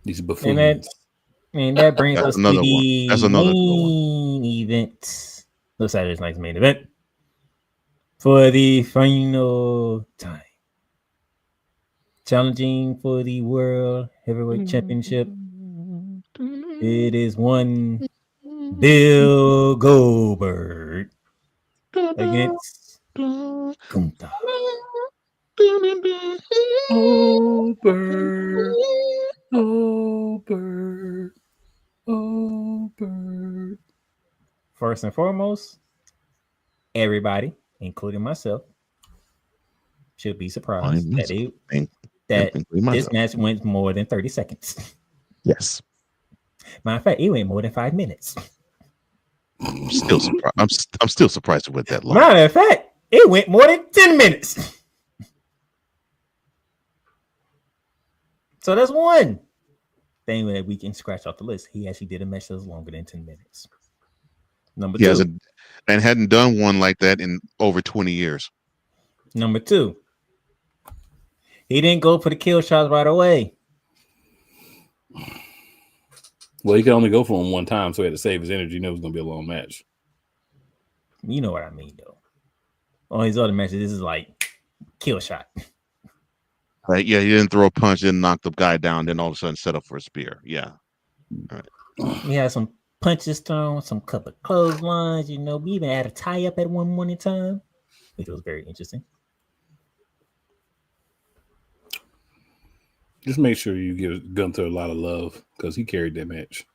These buffoons. And that brings us to the main event. Looks like this night's main event. For the final time. Challenging for the World Heavyweight Championship. It is one Bill Goldberg against Gunther. Goldberg. First and foremost, everybody, including myself, should be surprised that this match went more than 30 seconds. Yes. Matter of fact, it went more than 5 minutes. I'm still surprised. I'm still surprised it went that long. Matter of fact, it went more than 10 minutes. So that's one thing that we can scratch off the list. He actually did a match that was longer than 10 minutes. Number two. And hadn't done one like that in over 20 years. Number two. He didn't go for the kill shots right away. Well, he could only go for him one time, so he had to save his energy. He knew it was going to be a long match. You know what I mean, though. On his other matches, this is like kill shot. Right? Yeah, he didn't throw a punch, didn't knock the guy down, then all of a sudden set up for a spear. Yeah. All right. He had some punches thrown, some couple of clotheslines. You know, we even had a tie up at one morning time, which was very interesting. Just make sure you give Gunther a lot of love because he carried that match.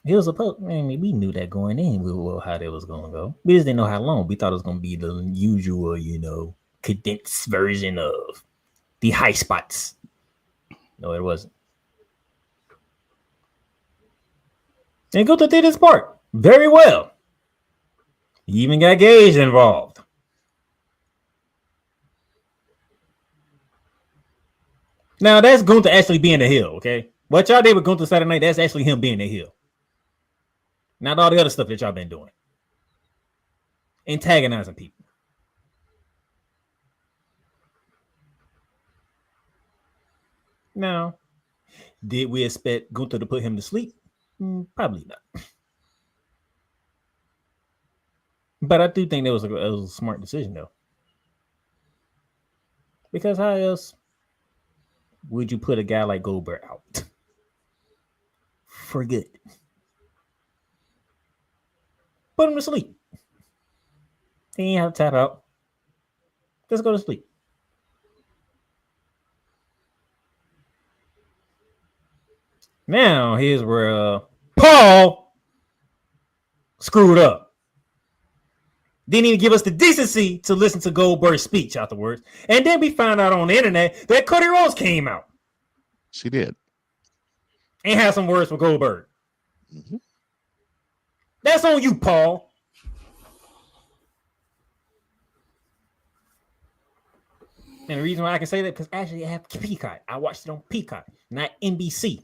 It was a man. We knew that going in, how that was going to go. We just didn't know how long. We thought it was going to be the usual, condensed version of the high spots. No, it wasn't. And Gunther did his part very well. He even got Gage involved. Now, that's Gunther actually being a heel, okay? What y'all did with Gunther Saturday night, that's actually him being a heel. Not all the other stuff that y'all been doing. Antagonizing people. Now, did we expect Gunther to put him to sleep? Probably not. But I do think that was a smart decision, though. Because how else would you put a guy like Goldberg out? For good. Put him to sleep. He ain't have to tap out. Just go to sleep. Now, here's where Paul screwed up. Didn't even give us the decency to listen to Goldberg's speech afterwards. And then we found out on the internet that Cody Rhodes came out. She did. And had some words for Goldberg. Mm-hmm. That's on you, Paul. And the reason why I can say that, because actually I have Peacock. I watched it on Peacock, not NBC.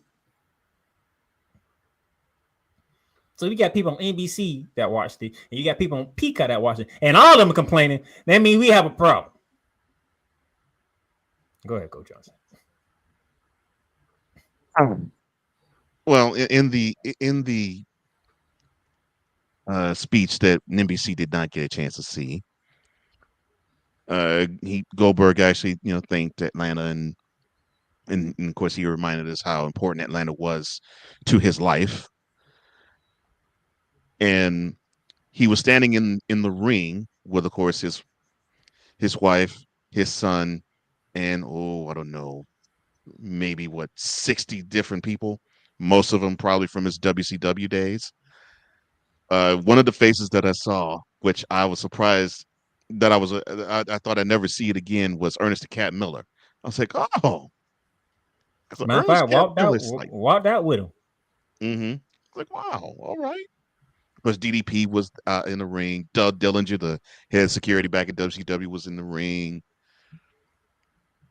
So you got people on NBC that watched it, and you got people on Peacock that watched it, and all of them are complaining. That means we have a problem. Go ahead, Coach Johnson. Well, in the speech that NBC did not get a chance to see, Goldberg actually, thanked Atlanta, and of course he reminded us how important Atlanta was to his life. And he was standing in the ring with, of course, his wife, his son, and I don't know, maybe 60 different people, most of them probably from his WCW days. One of the faces that I saw, which I was surprised that I thought I'd never see it again, was Ernest the Cat Miller. I was like, oh. Matter of fact, walked out with him. Mm-hmm. Like, wow, all right. Because DDP was in the ring. Doug Dillinger, the head of security back at WCW, was in the ring.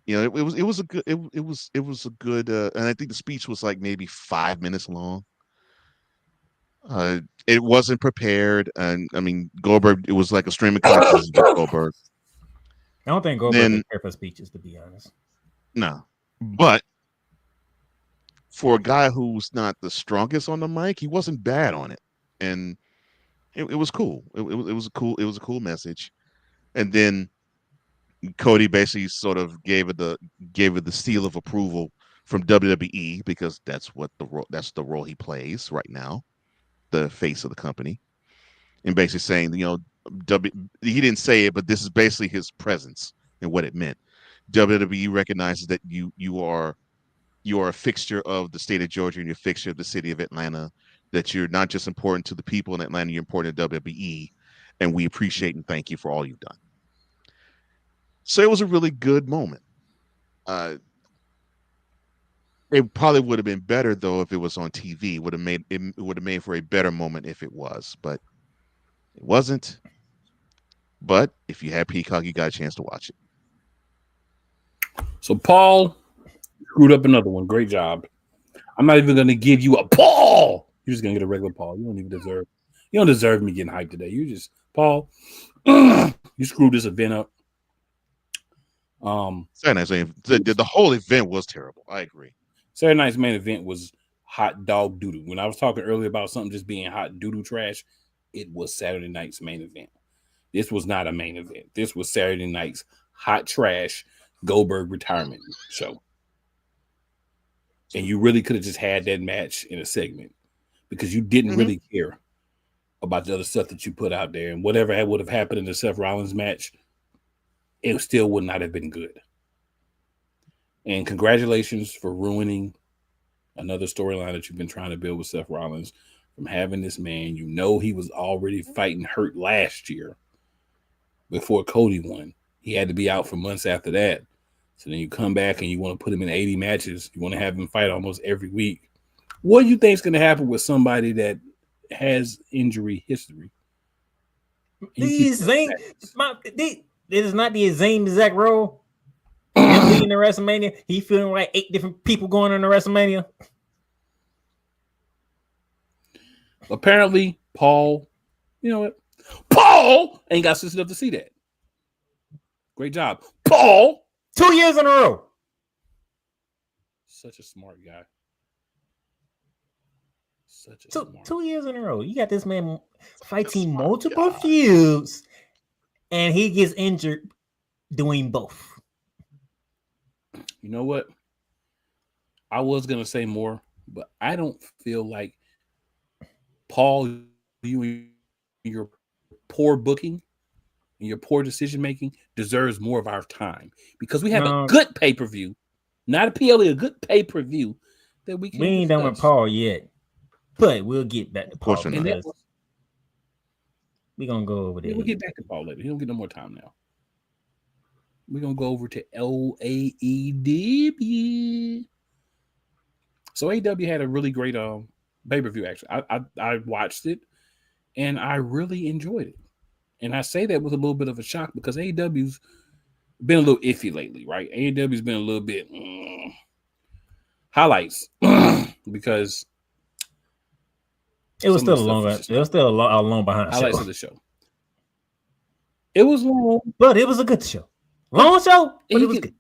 It was a good, and I think the speech was like maybe 5 minutes long. It wasn't prepared, and I mean Goldberg. It was like a stream of consciousness against Goldberg. I don't think Goldberg is prepared for speeches, to be honest. No, but for a guy who's not the strongest on the mic, he wasn't bad on it, and it was cool. It was a cool message, and then Cody basically sort of gave it the seal of approval from WWE, because that's the role he plays right now, the face of the company, and basically saying, he didn't say it, but this is basically his presence and what it meant. WWE recognizes that you are a fixture of the state of Georgia and you're a fixture of the city of Atlanta, that you're not just important to the people in Atlanta, you're important to WWE, and we appreciate and thank you for all you've done. So it was a really good moment. It probably would have been better though if it was on TV. It would have made for a better moment if it was, but it wasn't. But if you had Peacock, you got a chance to watch it. So Paul screwed up another one. Great job. I'm not even going to give you a Paul. You're just going to get a regular Paul. You don't deserve me getting hyped today. You just, Paul, you screwed this event up. The whole event was terrible. I agree. Saturday night's main event was hot dog doodoo. When I was talking earlier about something just being hot doodoo trash, it was Saturday night's main event. This was not a main event. This was Saturday night's hot trash Goldberg retirement show. And you really could have just had that match in a segment. because you didn't really care about the other stuff that you put out there, and whatever would have happened in the Seth Rollins match, it still would not have been good. And congratulations for ruining another storyline that you've been trying to build with Seth Rollins, from having this man, he was already fighting hurt last year before Cody won. He had to be out for months after that. So then you come back and you want to put him in 80 matches. You want to have him fight almost every week. What do you think is going to happen with somebody that has injury history? This is not the same exact role. Him leading the WrestleMania, he feeling like 8 different people going on the WrestleMania. Apparently, Paul, you know what? Paul ain't got sense enough to see that. Great job, Paul. 2 years in a row. Such a smart guy. Such a smart. 2 years in a row. You got this man fighting multiple feuds, and he gets injured doing both. You know what? I was going to say more, but I don't feel like Paul, you and your poor booking and your poor decision making deserves more of our time, because we have a good pay-per-view, not a PLE, a good pay-per-view that we can. We ain't done with Paul yet, but we'll get back to Paul. We're going to go over there. We'll get back to Paul later. He don't get no more time now. We're going to go over to AEW. So AEW had a really great pay-per-view, actually. I watched it, and I really enjoyed it. And I say that with a little bit of a shock, because AEW's been a little iffy lately, right? AEW's been a little bit highlights because it was still a long behind highlights show. Of the show. It was long, but it was a good show. Long show, but it was good.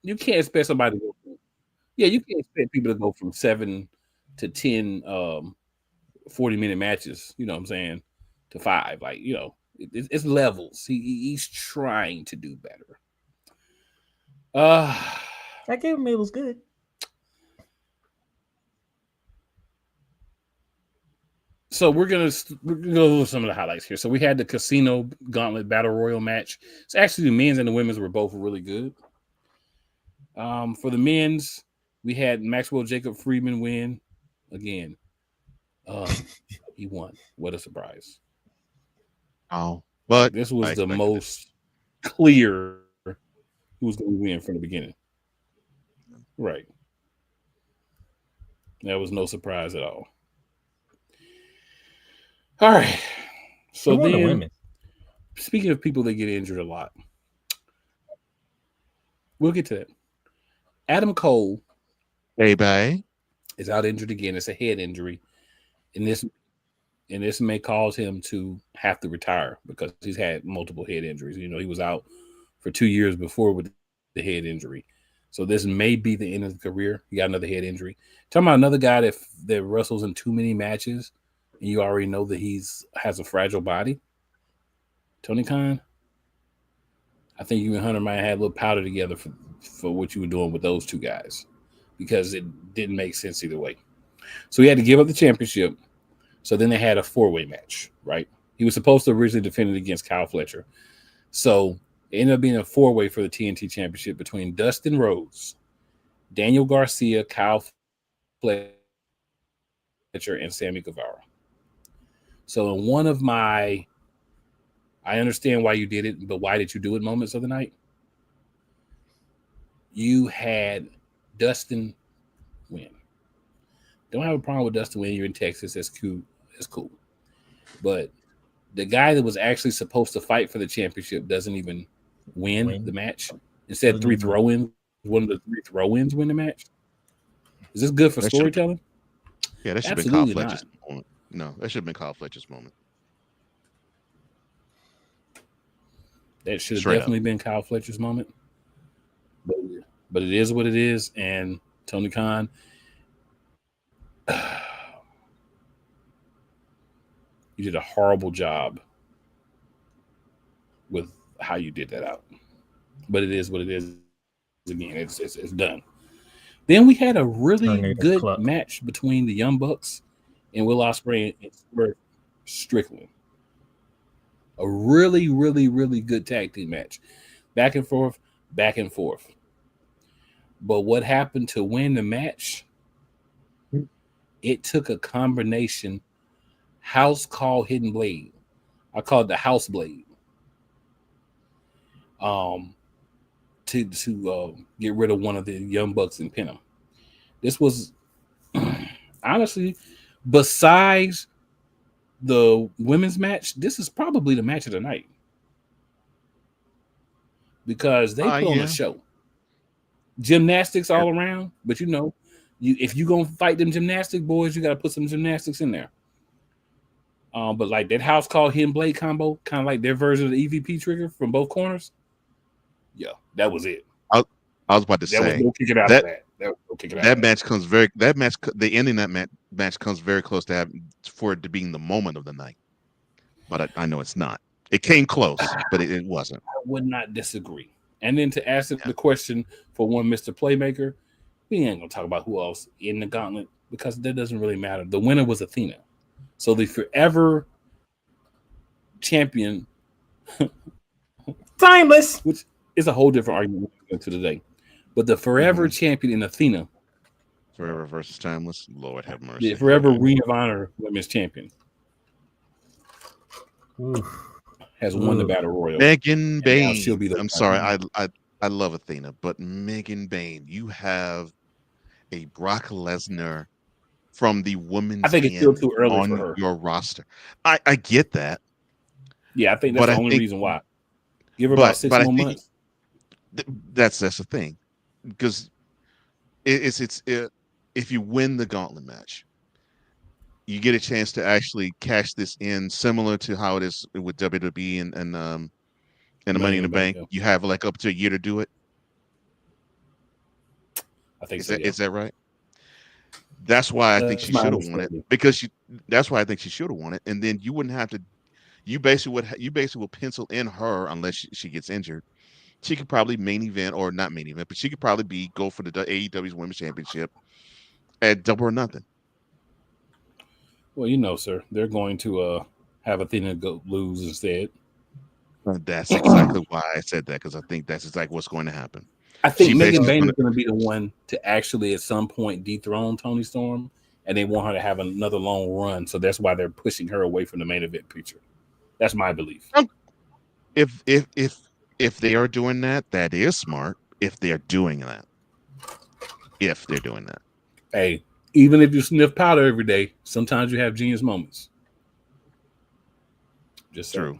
You can't expect somebody to go from, you can't expect people to go from 7 to 10 40-minute matches, you know what I'm saying, to 5. Like, it's levels. He's trying to do better. I gave him, it was good. So we're gonna go over some of the highlights here. So we had the Casino Gauntlet Battle Royal match. So actually, the men's and the women's were both really good. For the men's, we had Maxwell Jacob Friedman win again. He won. What a surprise! Oh, but this was the most clear who was going to win from the beginning. Right. That was no surprise at all. All right. So then, speaking of people that get injured a lot, we'll get to that. Adam Cole, is out injured again. It's a head injury, and this may cause him to have to retire, because he's had multiple head injuries. He was out for 2 years before with the head injury, so this may be the end of the career. He got another head injury. Talking about another guy that wrestles in too many matches, and you already know that has a fragile body. Tony Khan, I think you and Hunter might have had a little powder together for what you were doing with those two guys, because it didn't make sense either way. So he had to give up the championship. So then they had a 4-way match, right? He was supposed to originally defend it against Kyle Fletcher. So it ended up being a 4-way for the TNT championship between Dustin Rhodes, Daniel Garcia, Kyle Fletcher, and Sammy Guevara. So in one of my, I understand why you did it, but why did you do it moments of the night, you had Dustin win. Don't have a problem with Dustin winning. You're in Texas. That's cool. That's cool. But the guy that was actually supposed to fight for the championship doesn't even win the match. Instead, 3 throw-ins. One of the 3 throw-ins win the match. Is this good for storytelling? Yeah, that should have been Kyle Fletcher's moment. No, that should have been Kyle Fletcher's moment. That should have definitely been Kyle Fletcher's moment. But it is what it is. And Tony Khan, you did a horrible job with how you did that out. But it is what it is. Again, it's done. Then we had a really good match between the Young Bucks and Will Ospreay and Swerve Strickland. A really, really, really good tag team match. Back and forth, back and forth. But what happened to win the match? It took a combination house call hidden blade. I call it the house blade. To get rid of one of the Young Bucks and pin him. This was honestly, besides the women's match, this is probably the match of the night because they put on a show. Gymnastics all around, but if you gonna fight them gymnastic boys, you got to put some gymnastics in there. But like that house call hidden blade combo, kind of like their version of the EVP trigger from both corners. Yeah, that was it. I was about to say was no kicking out of that. That match comes very. That match, the ending that match comes very close to having for it to being the moment of the night. But I know it's not. It came close, but it wasn't. I would not disagree. And then to ask the question for one, Mr. Playmaker, we ain't gonna talk about who else in the gauntlet because that doesn't really matter. The winner was Athena, so the forever champion, timeless, which is a whole different argument to today. But the forever champion in Athena, forever versus timeless. Lord have mercy. The forever Ring of Honor Women's Champion has won the Battle Royal. Megan Bain. She'll be I'm sorry, I love Athena, but Megan Bain, you have a Brock Lesnar from the women's. I think it's still too early on for her. Your roster. I get that. Yeah, I think that's the only reason why. Give her about 6 more months. That's the thing, because it's if you win the gauntlet match, you get a chance to actually cash this in, similar to how it is with WWE and the Money in the Bank. Yeah. You have like up to a year to do it. I think is that right? That's why I think she should have won it, because that's why I think she should have won it, and then you wouldn't have to. You basically will pencil in her unless she gets injured. She could probably main event, or not main event, but she could probably go for the AEW's Women's Championship at Double or Nothing. Well, sir, they're going to have Athena go lose instead. That's exactly why I said that, because I think that's exactly what's going to happen. I think Megan Bain is going to be the one to actually at some point dethrone Toni Storm, and they want her to have another long run. So that's why they're pushing her away from the main event picture. That's my belief. If they are doing that, that is smart. If they're doing that. Hey, even if you sniff powder every day, sometimes you have genius moments. Just true.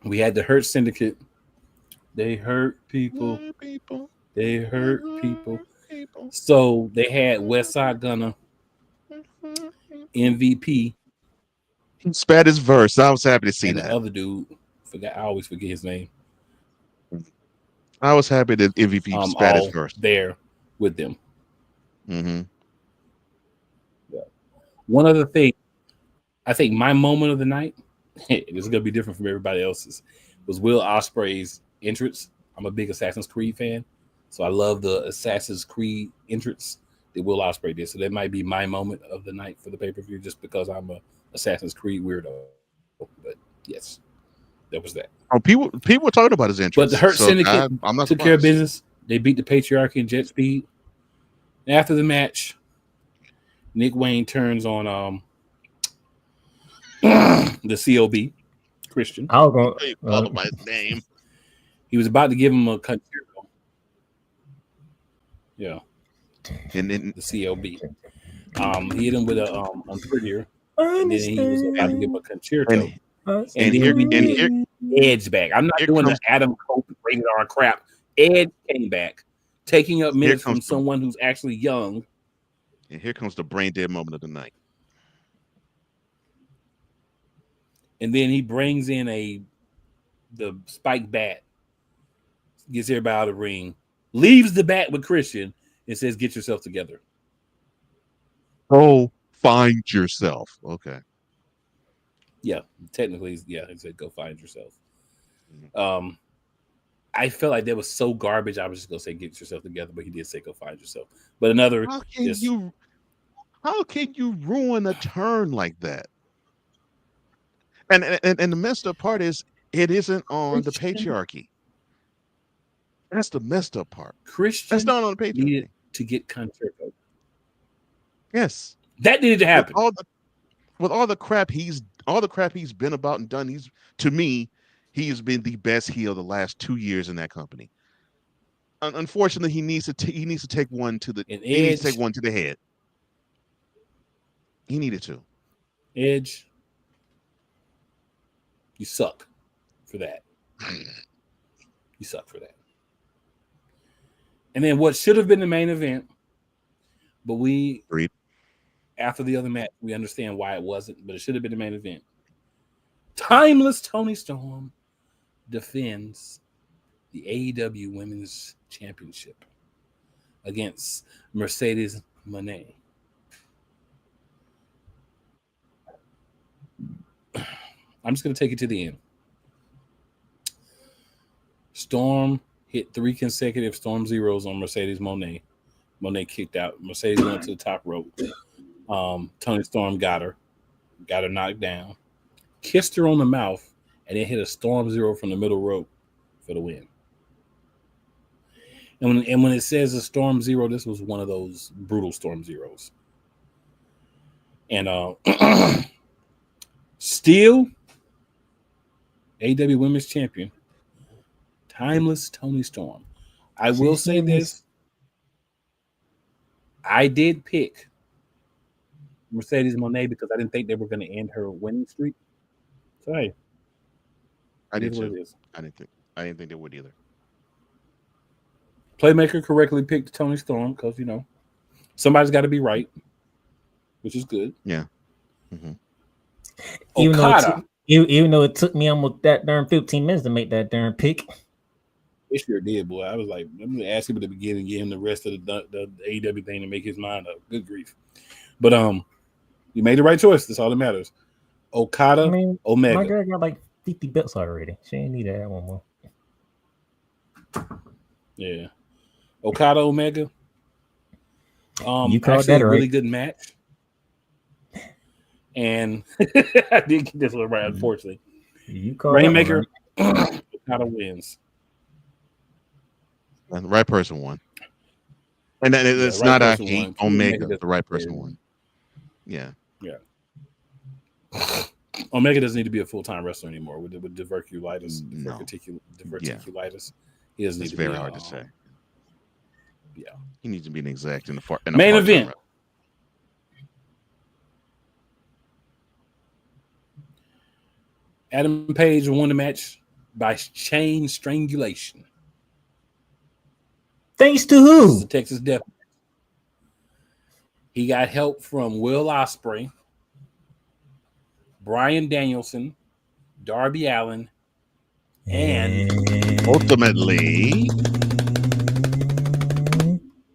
We had the Hurt Syndicate. They hurt people. They hurt people. So they had Westside Gunner, MVP. He spat his verse. I was happy to see that. The other dude, I always forget his name. I was happy that MVP spat his verse there with them. Mm-hmm. Yeah. One other thing, I think my moment of the night, this is going to be different from everybody else's, was Will Ospreay's entrance. I'm a big Assassin's Creed fan, so I love the Assassin's Creed entrance that Will Ospreay did. So that might be my moment of the night for the pay-per-view, just because I'm a Assassin's Creed weirdo. But yes, that was that. Oh, people were talking about his entrance. But the Hurt Syndicate took care of business. They beat the Patriarchy and Jet Speed. And after the match, Nick Wayne turns on the COB, Christian. I was going to call him by his name. He was about to give him a concerto. Yeah. And then the COB. He hit him with a Unprettier. And then he was about to give him a concerto. And here Edge back. I'm not doing the Adam Cole rated R crap. Edge came back, taking up minutes from someone who's actually young. And here comes the brain dead moment of the night. And then he brings in the spike bat, gets everybody out of the ring, leaves the bat with Christian, and says, "Get yourself together." Oh, find yourself. Okay. Yeah, technically, yeah, he said, "Go find yourself." I felt like that was so garbage. I was just gonna say, "Get yourself together," but he did say, "Go find yourself." But another, How can you ruin a turn like that? And the messed up part is it isn't on the Christian, patriarchy. That's the messed up part. That's Christian not on the needed patriarchy. to get concerto. Yes. That needed to With happen. all the crap he's been about and done, to me, he has been the best heel the last 2 years in that company. Unfortunately, he needs to take one to the And he needs to take Edge, one to the head. He needed to. Edge, you suck for that. You suck for that. And then what should have been the main event, but Agreed. after the other match, we understand why it wasn't, but it should have been the main event. Timeless Tony Storm defends the AEW Women's Championship against Mercedes Moné. I'm just going to take it to the end. Storm hit 3 consecutive Storm Zeros on Mercedes Moné. Moné kicked out. Mercedes went to the top rope. Tony Storm got her knocked down, kissed her on the mouth, and then hit a Storm Zero from the middle rope for the win. And when it says a Storm Zero, this was one of those brutal Storm Zeros. And still, AEW Women's Champion, Timeless Tony Storm. I will say this. I did pick Mercedes Moné because I didn't think they were going to end her winning streak. So hey, I did too. I didn't think they would either. Playmaker correctly picked Tony Storm because somebody's got to be right, which is good. Yeah. Mm-hmm. Even though it took me almost that darn 15 minutes to make that darn pick. It sure did, boy. I was like, I'm gonna ask him at the beginning, give him the rest of the AEW thing to make his mind up. Good grief. But you made the right choice. That's all that matters. Okada, Omega. My girl got like 50 belts already. She ain't need to add one more. Yeah. Okada, Omega. You called actually that a right. really good match. And I did get this one right, unfortunately. You called Rainmaker, right. Okada wins. And the right person won. And it's right not I hate Omega. The right person won. Yeah. Yeah. Omega doesn't need to be a full-time wrestler anymore with diverticulitis. No. Diverticulitis. He doesn't it's need to very be, hard to say. Yeah. He needs to be an exact in the main event. Rep. Adam Page won the match by chain strangulation. Thanks to who? This is the Texas Death. He got help from Will Ospreay, Bryan Danielson, Darby Allin, and ultimately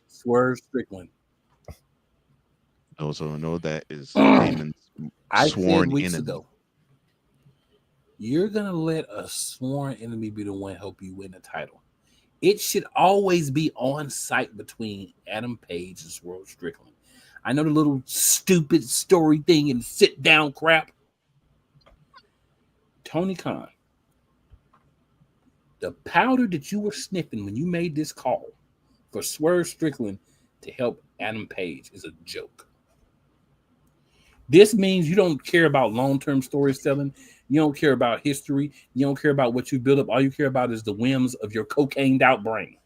Swerve Strickland. Also know that is Damon's sworn enemy. Ago, you're gonna let a sworn enemy be the one help you win the title. It should always be on site between Adam Page and Swerve Strickland. I know the little stupid story thing and sit down crap. Tony Khan, the powder that you were sniffing when you made this call for Swerve Strickland to help Adam Page is a joke. This means you don't care about long-term storytelling. You don't care about history. You don't care about what you build up. All you care about is the whims of your cocained out brain.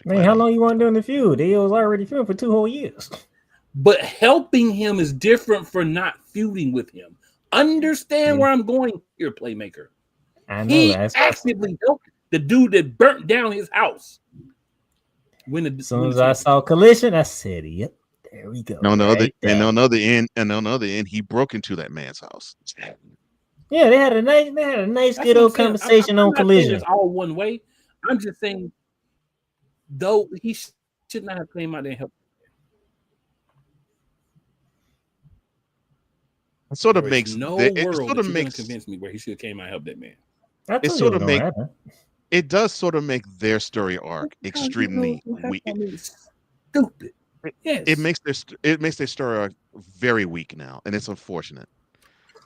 Man, how long you want to do in the feud? They was already feuding for 2 whole years. But helping him is different for not feuding with him. Understand where I'm going here, Playmaker. I know. He actively helped the dude that burnt down his house. As soon as I saw Collision, I said, "Yep, there we go." On the other end, he broke into that man's house. Yeah, they had a nice, good old conversation on Collision. It's all one way. I'm just saying, though he should not have came out there and helped. It sort of makes convince me where he should have came out and helped that man. It does sort of make their story arc extremely weak. Stupid. Yes. It makes their story arc very weak now, and it's unfortunate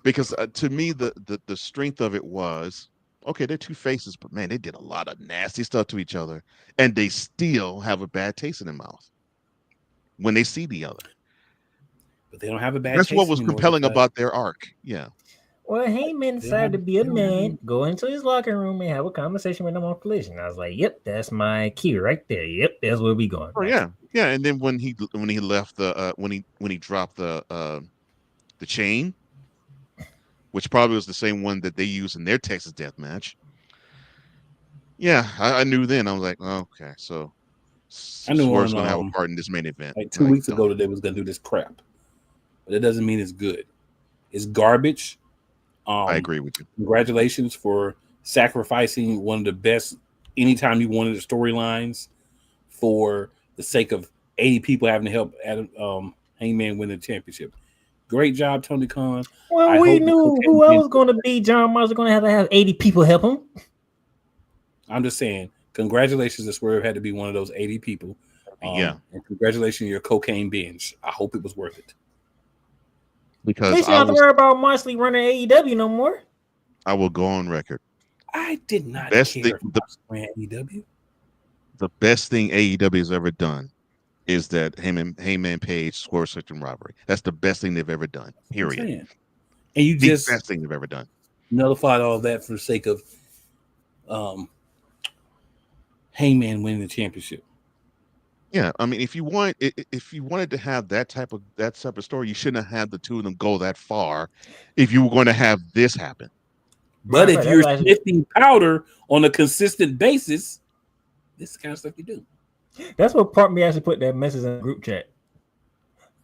because to me the strength of it was okay. They're two faces, but man, they did a lot of nasty stuff to each other, and they still have a bad taste in their mouth when they see the other. But they don't have a bad That's what taste was anymore. compelling about their arc. Yeah. Well, Heyman decided to be a man, go into his locker room and have a conversation with them on Collision. I was like, "Yep, that's my key right there. Yep, that's where we going." Oh yeah, yeah. And then when he left the when he dropped the chain, which probably was the same one that they used in their Texas Death Match. Yeah, I knew then. I was like, oh, okay, so I knew Swerve's on going to have a part in this main event. like 2 weeks ago that they was going to do this crap, but it doesn't mean it's good. It's garbage. I agree with you. Congratulations for sacrificing one of the best anytime you wanted the storylines for the sake of 80 people having to help Hangman win the championship. Great job, Tony Khan. Well, we knew who else was going to be. John Moss was going to have 80 people help him. I'm just saying, congratulations to Swerve had to be one of those 80 people. Yeah. And congratulations on your cocaine binge. I hope it was worth it. Because you don't have to worry about Moxley running AEW no more. I will go on record. I did not care if Moxley ran AEW. The best thing AEW has ever done is that Heyman Page Swerve Strickland robbery. That's the best thing they've ever done. Period. And you just the best thing they've ever done. Nullified all that for the sake of Heyman winning the championship. Yeah, I mean, if you wanted to have that type of story, you shouldn't have had the two of them go that far. If you were going to have this happen, but if you're sniffing powder on a consistent basis, this is the kind of stuff you do. That's what prompted me actually put that message in the group chat.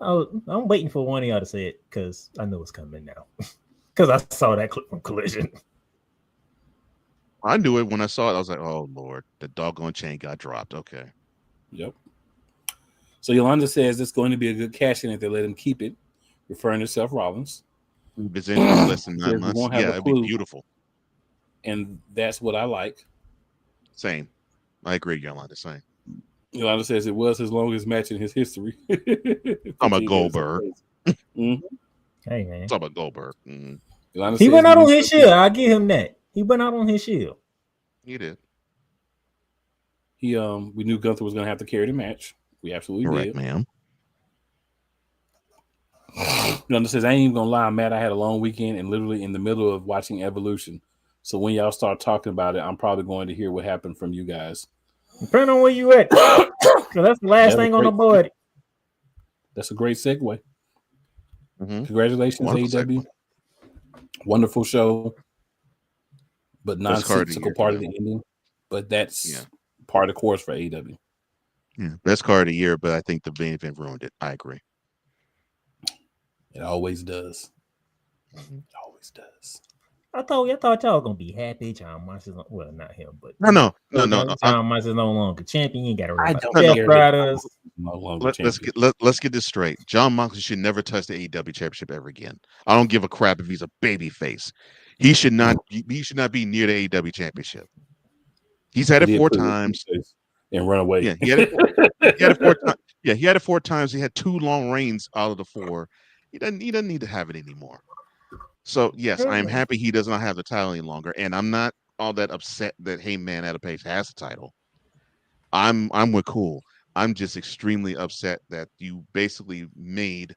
I'm waiting for one of y'all to say it because I know it's coming now. Because I saw that clip from Collision. I knew it when I saw it. I was like, "Oh Lord, the doggone chain got dropped." Okay. Yep. So Yolanda says it's going to be a good cash in if they let him keep it, referring to Seth Rollins. It's in less than 9 months. Yeah, it'd be beautiful. And that's what I like. Same. I agree, Yolanda. Same. Yolanda says it was his longest match in his history. I'm a Goldberg. Mm-hmm. Hey, man. I'm a Goldberg. Mm-hmm. He went out on his shield. I'll give him that. He went out on his shield. He did. We knew Gunther was going to have to carry the match. We absolutely did. Ma'am. Yolanda says, I ain't even going to lie, Matt. I had a long weekend and literally in the middle of watching Evolution. So when y'all start talking about it, I'm probably going to hear what happened from you guys. Depending on where you at. So that's the last thing on the board. That's a great segue. Mm-hmm. Congratulations, AEW. Wonderful show. But nonsensical part of the ending. But that's part of the course for AEW. Yeah, best card of the year, but I think the main event ruined it. I agree. It always does. It always does. I thought y'all were gonna be happy. John Moss is not him, but no. John Moss is no longer champion. You got to worry about Let's get this straight. John Moxley should never touch the AEW championship ever again. I don't give a crap if he's a baby face. He should not. He should not be near the AEW championship. He's had it 4 times and run away. Yeah, he had it 4 times. Yeah, he had it 4 times. He had 2 long reigns out of the 4. He doesn't need to have it anymore. So yes, I am happy he does not have the title any longer, and I'm not all that upset that Heyman Adam Page has the title. I'm with Cool. I'm just extremely upset that you basically made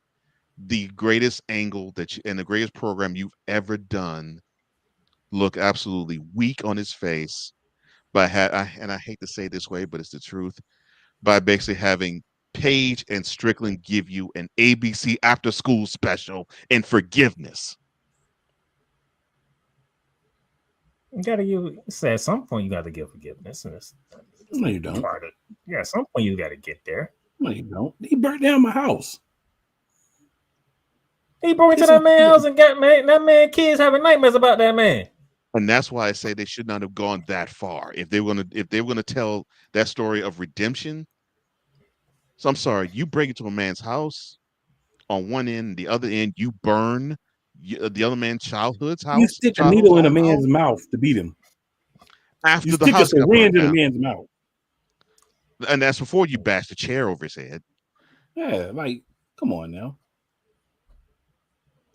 the greatest angle and the greatest program you've ever done look absolutely weak on his face. And I hate to say it this way, but it's the truth. By basically having Page and Strickland give you an ABC after school special and forgiveness. You gotta at some point you gotta give forgiveness. No, you don't. At some point you gotta get there. No, you don't. He burnt down my house. He broke into that man's house and got that man kids having nightmares about that man. And that's why I say they should not have gone that far. If they were gonna tell that story of redemption. So I'm sorry, you break into a man's house on one end, the other end, you burn the other man's childhood's house. You stick a needle in a man's mouth to beat him. After you the stick house a syringe in a man's mouth. And that's before you bash the chair over his head. Yeah, like, come on now.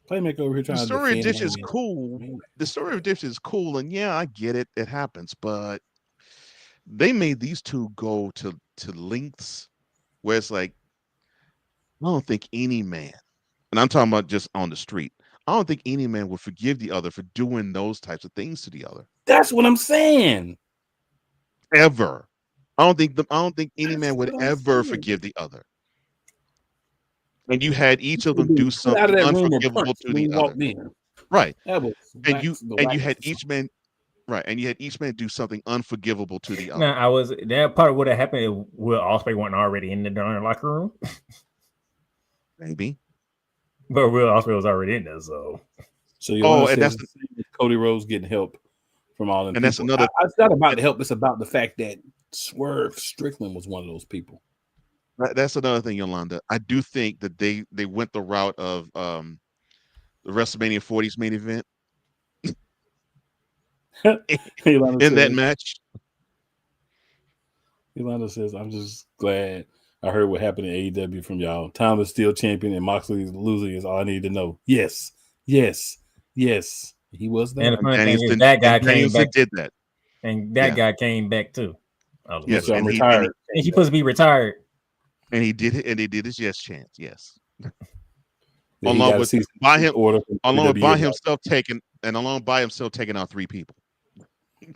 Playmaker over here The trying to story of defend. Dish is cool. The story of Dish is cool, and yeah, I get it. It happens, but they made these two go to lengths where it's like, I don't think any man, and I'm talking about just on the street, I don't think any man would forgive the other for doing those types of things to the other. That's what I'm saying. Ever. I don't think any man would ever forgive the other. And you had each of them do Put out something of that room or unforgivable punched to when the you other. walked in. Right. That was And you the had wackest. each man right, and you had each man do something unforgivable to the other. Now, that part would have happened if Will Ospreay wasn't already in the darn locker room. Maybe. But Will Ospreay was already in there, so. So Yolanda says Cody Rhodes getting help from all them and people. That's another. It's not about the help. It's about the fact that Swerve Strickland was one of those people. That's another thing, Yolanda. I do think that they went the route of the WrestleMania 40's main event in that match. Yolanda says, "I'm just glad I heard what happened in AEW from y'all. Tom is still champion and Moxley losing is all I need to know. Yes. He was there. And the funny thing is that guy came back. Did that. And that guy came back too. Yes, so I'm retired. And he's supposed to be retired. And he did his yes chance, yes. Along with by himself taking out 3 people.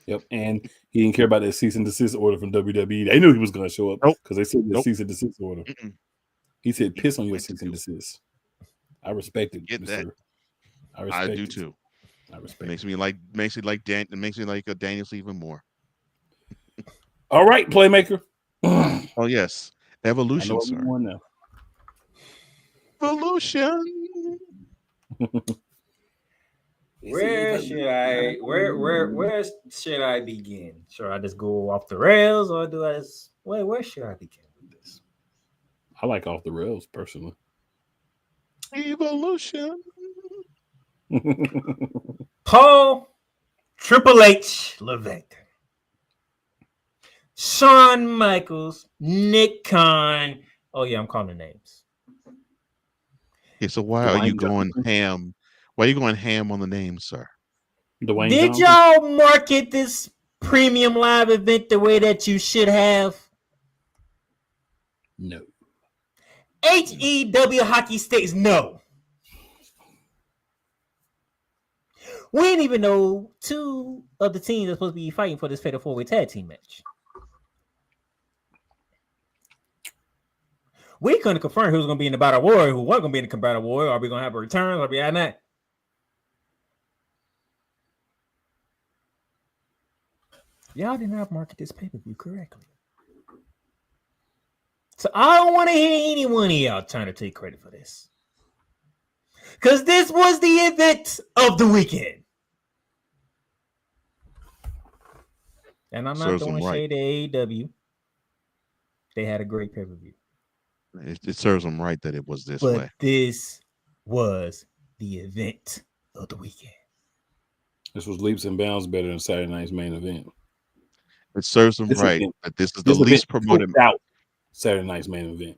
Yep, and he didn't care about that cease and desist order from WWE. They knew he was going to show up because they said the cease and desist order. He said, "Piss on your cease and desist." I respect it. Get that. I do too. I respect. Makes me like Daniels even more. All right, Playmaker. Oh yes, Evolution, sir. Now. Evolution. Where should I begin? Should I just go off the rails, or do I just where should I begin with this? I like off the rails personally. Evolution. Paul Triple H Levesque, Shawn Michaels, Nick Khan. Oh yeah, I'm calling names. Okay, so why are you going ham? Why are you going ham on the name, sir? Did y'all market this premium live event the way that you should have? No. HEW Hockey States, no. We didn't even know 2 of the teams are supposed to be fighting for this Fatal 4-Way tag team match. We couldn't confirm who's going to be in the Battle War, who wasn't going to be in the Battle War. Are we going to have a return? Are we at that? Y'all did not market this pay-per-view correctly. So I don't want to hear any one of y'all trying to take credit for this. Because this was the event of the weekend. And I'm not throwing shade at AEW. They had a great pay-per-view. It serves them right that it was this way. But this was the event of the weekend. This was leaps and bounds better than Saturday night's main event. It serves them right that this is the least promoted Saturday night's main event.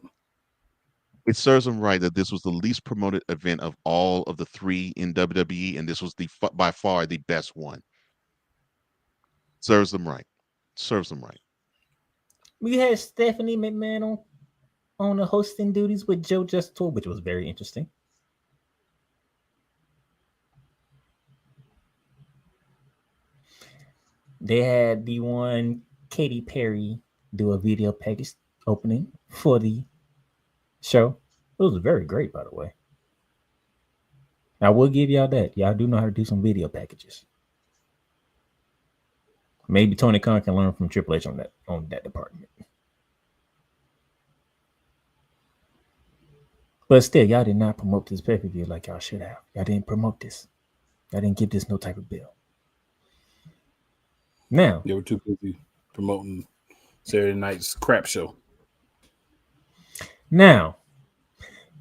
It serves them right that this was the least promoted event of all of the 3 in WWE, and this was by far the best one. Serves them right. We had Stephanie McMahon on the hosting duties with Joe Justo, which was very interesting. They had the one Katy Perry do a video package opening for the show. It was very great, by the way. I will give y'all that. Y'all do know how to do some video packages. Maybe Tony Khan can learn from Triple H on that department. But still, y'all did not promote this pay-per-view like y'all should have. Y'all didn't promote this. Y'all didn't give this no type of bill. Now, they were too busy promoting Saturday night's crap show. Now,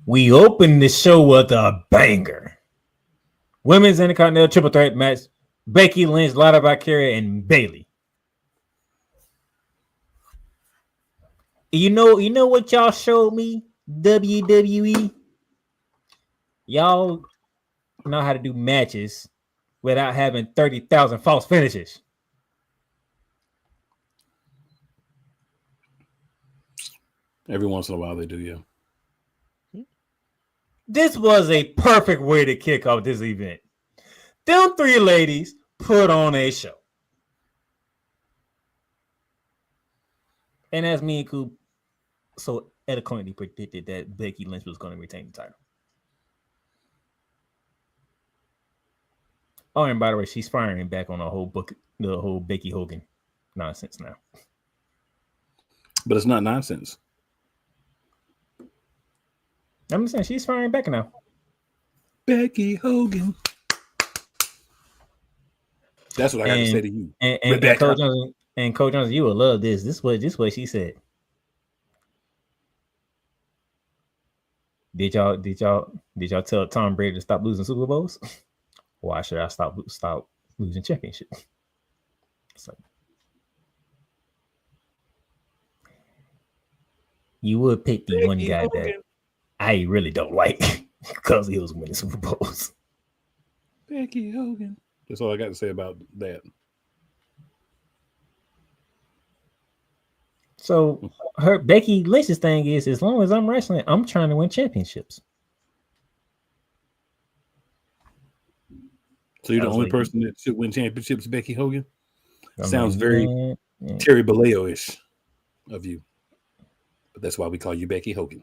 we open the show with a banger. Women's Intercontinental Triple Threat match. Becky Lynch, Lana Valkyria, and Bayley. You know what y'all showed me WWE, y'all know how to do matches without having 30,000 false finishes. Every once in a while they do, yeah. This was a perfect way to kick off this event. Them three ladies put on a show. And as me and Coop so eloquently predicted that Becky Lynch was going to retain the title. Oh, and by the way, she's firing back on the whole Becky Hogan nonsense now. But it's not nonsense. I'm just saying she's firing back now. Becky Hogan. That's what I got to say to you. And Coach Johnson, you will love this. This what she said. Did y'all tell Tom Brady to stop losing Super Bowls? Why should I stop losing championships? So you would pick the one guy that I really don't like because he was winning Super Bowls. Becky Hogan. That's all I got to say about that. So Becky Lynch's thing is, as long as I'm wrestling, I'm trying to win championships. So you're the only person that should win championships, Becky Hogan? Sounds very Terry Bolleo-ish of you. But that's why we call you Becky Hogan.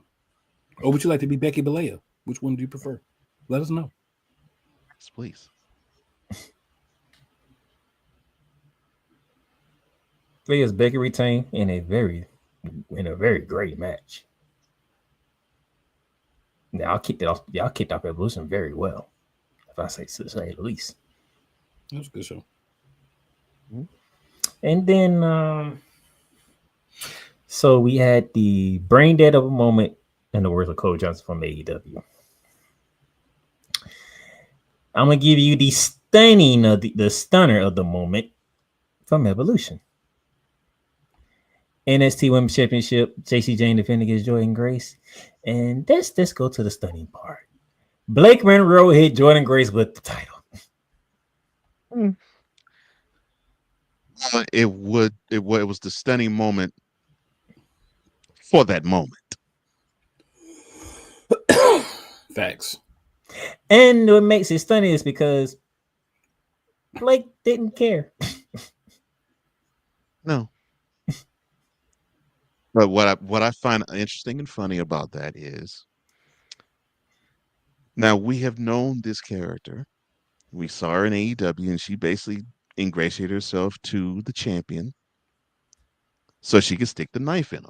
Or would you like to be Becky Bolleo? Which one do you prefer? Let us know. Yes, please. Yes, Becky retained in a very great match. Y'all kicked off Evolution very well, if I say the least. That was a good show. And then so we had the brain dead of a moment, in the words of Cole Johnson from AEW. I'm gonna give you the stunning of the stunner of the moment from Evolution. NXT Women's Championship, JC Jane defending against Jordan Grace. And let's go to the stunning part. Blake Monroe hit Jordan Grace with the title. It was the stunning moment for that moment. Facts. And what makes it stunning is because Blake didn't care. No. But what I find interesting and funny about that is, now we have known this character. We saw her in AEW, and she basically ingratiated herself to the champion so she could stick the knife in him.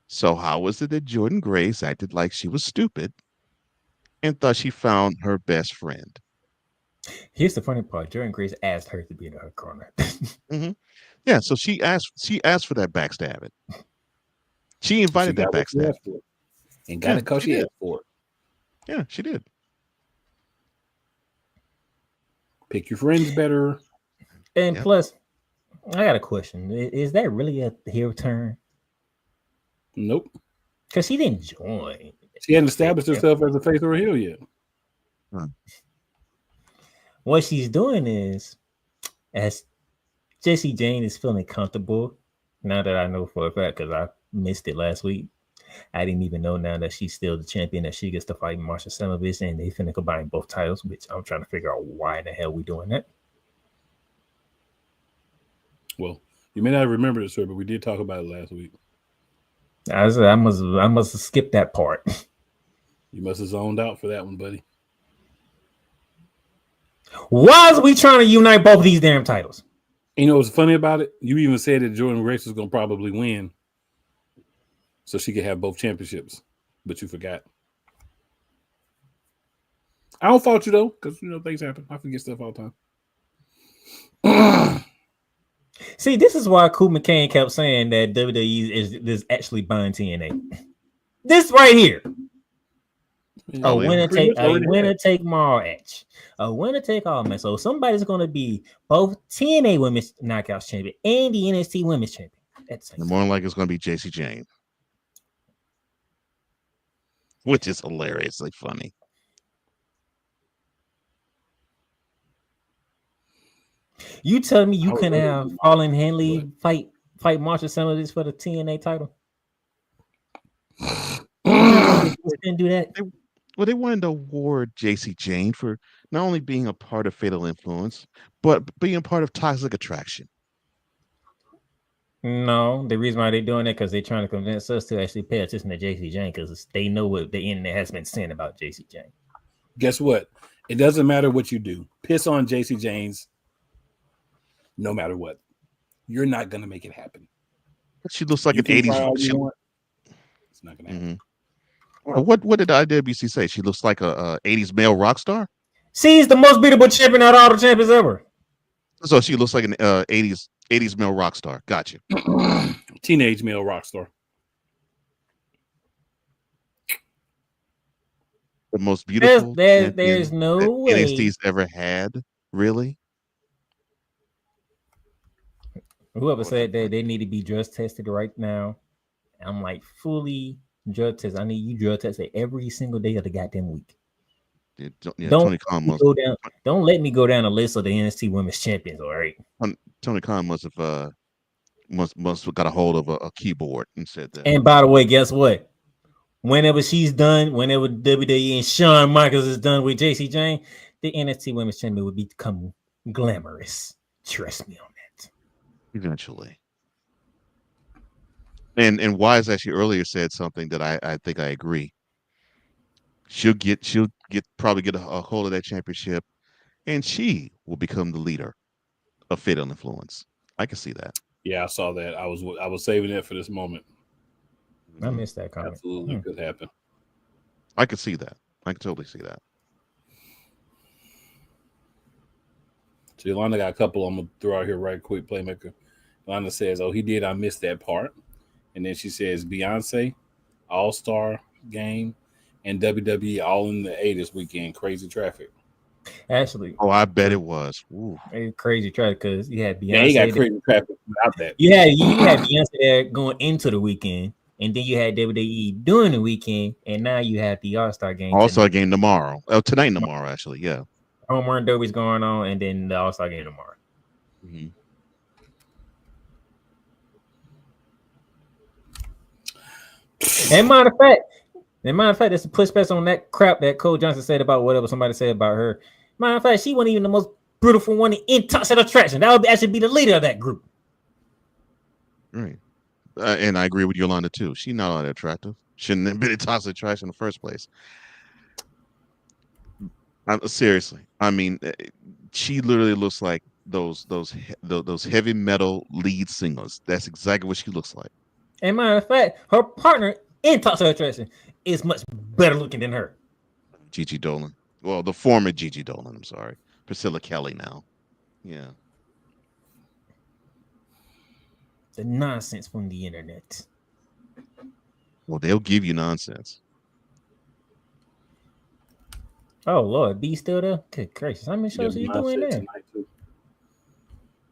So how was it that Jordan Grace acted like she was stupid and thought she found her best friend? Here's the funny part. Jordan Grace asked her to be in her corner. Mm-hmm. Yeah, so she asked for that backstabbing. She invited that backstab. And got it because she asked for it. Yeah, she did. Pick your friends better. And plus, I got a question. Is that really a heel turn? Nope. Because she didn't join. She hadn't established herself as a face or a heel yet. Huh. What she's doing is, as Jessie Jane is feeling comfortable, now that I know for a fact, because I missed it last week. I didn't even know now that she's still the champion, that she gets to fight Marsha Semovich, and they finna combine both titles, which I'm trying to figure out why the hell we doing that. Well, you may not remember this, sir, but we did talk about it last week. I must have skipped that part. You must have zoned out for that one, buddy. Why is we trying to unite both of these damn titles? You know what's funny about it? You even said that Jordan Grace was going to probably win so she could have both championships, but you forgot. I don't fault you, though, because, things happen. I forget stuff all the time. See, this is why Coop McCain kept saying that WWE is actually buying TNA. This right here. A winner take match. A winner take all match. So somebody's going to be both TNA Women's Knockouts champion and the NXT Women's champion. More than likely it's going to be JC Jane. which is hilariously funny. You telling me you I would couldn't rather have do Fallen mine, Henley fight Marshall Sanders for the TNA title? but- Didn't do that. Well, they wanted to award JC Jane for not only being a part of Fatal Influence, but being part of Toxic Attraction. No, the reason why they're doing that because they're trying to convince us to actually pay attention to JC Jane because they know what the internet has been saying about JC Jane. Guess what? It doesn't matter what you do. Piss on JC James, no matter what. You're not gonna make it happen. She looks like You an can try 80s. all you want. It's not gonna happen. Well, what did IWC say? She looks like a 80s male rock star. She's the most beatable champion out of all the champions ever. So she looks like an 80s male rock star. Gotcha. Teenage male rock star. The most beautiful. There's no way NXT's ever had. Really? Whoever said that they need to be drug tested right now, I'm like fully drug tested. I need you drug tested every single day of the goddamn week. Yeah, Don't Tony Khan must. Don't let me go down a list of the NXT Women's Champions. All right. Tony Khan must have must have got a hold of a keyboard and said that. And by the way, guess what? Whenever she's done, whenever WWE and Shawn Michaels is done with JC Jane, the NXT Women's Champion will become glamorous. Trust me on that. Eventually. And Wise actually earlier said something that I think I agree. She'll probably get a hold of that championship, and she will become the leader of Fatal Influence. I can see that. Yeah, I saw that. I was saving it for this moment. I missed that comment. Absolutely could happen. I could see that. I can totally see that. So Yolanda got a couple I'm gonna throw out here right quick. Playmaker. Yolanda says, "Oh, he did. I missed that part." And then she says, "Beyonce, All-Star Game, and WWE All in the A this weekend. Crazy traffic." Actually, I bet it was. Ooh. Crazy traffic because you had Beyonce. Yeah, he got crazy traffic without that. You had Beyonce there going into the weekend, and then you had WWE during the weekend, and now you have the All-Star Game. All-Star Game tomorrow. Oh, tonight and tomorrow, actually. Yeah. Home run derby's going on, and then the All-Star Game tomorrow. Mm-hmm. And matter of fact, it's a pushback on that crap that Cole Johnson said about whatever somebody said about her. Matter of fact, she wasn't even the most beautiful one in Toxic Attraction. That would actually be the leader of that group. Right. And I agree with Yolanda too. She's not all that attractive. Shouldn't have been in Toxic Attraction in the first place. Seriously, I mean, she literally looks like those heavy metal lead singers. That's exactly what she looks like. And matter of fact, her partner in Toxic Attraction is much better looking than her. Gigi Dolan. Well, the former Gigi Dolan. I'm sorry, Priscilla Kelly now. Yeah. The nonsense from the internet. Well, they'll give you nonsense. Oh Lord, B still there? Good gracious! How many shows are you doing there?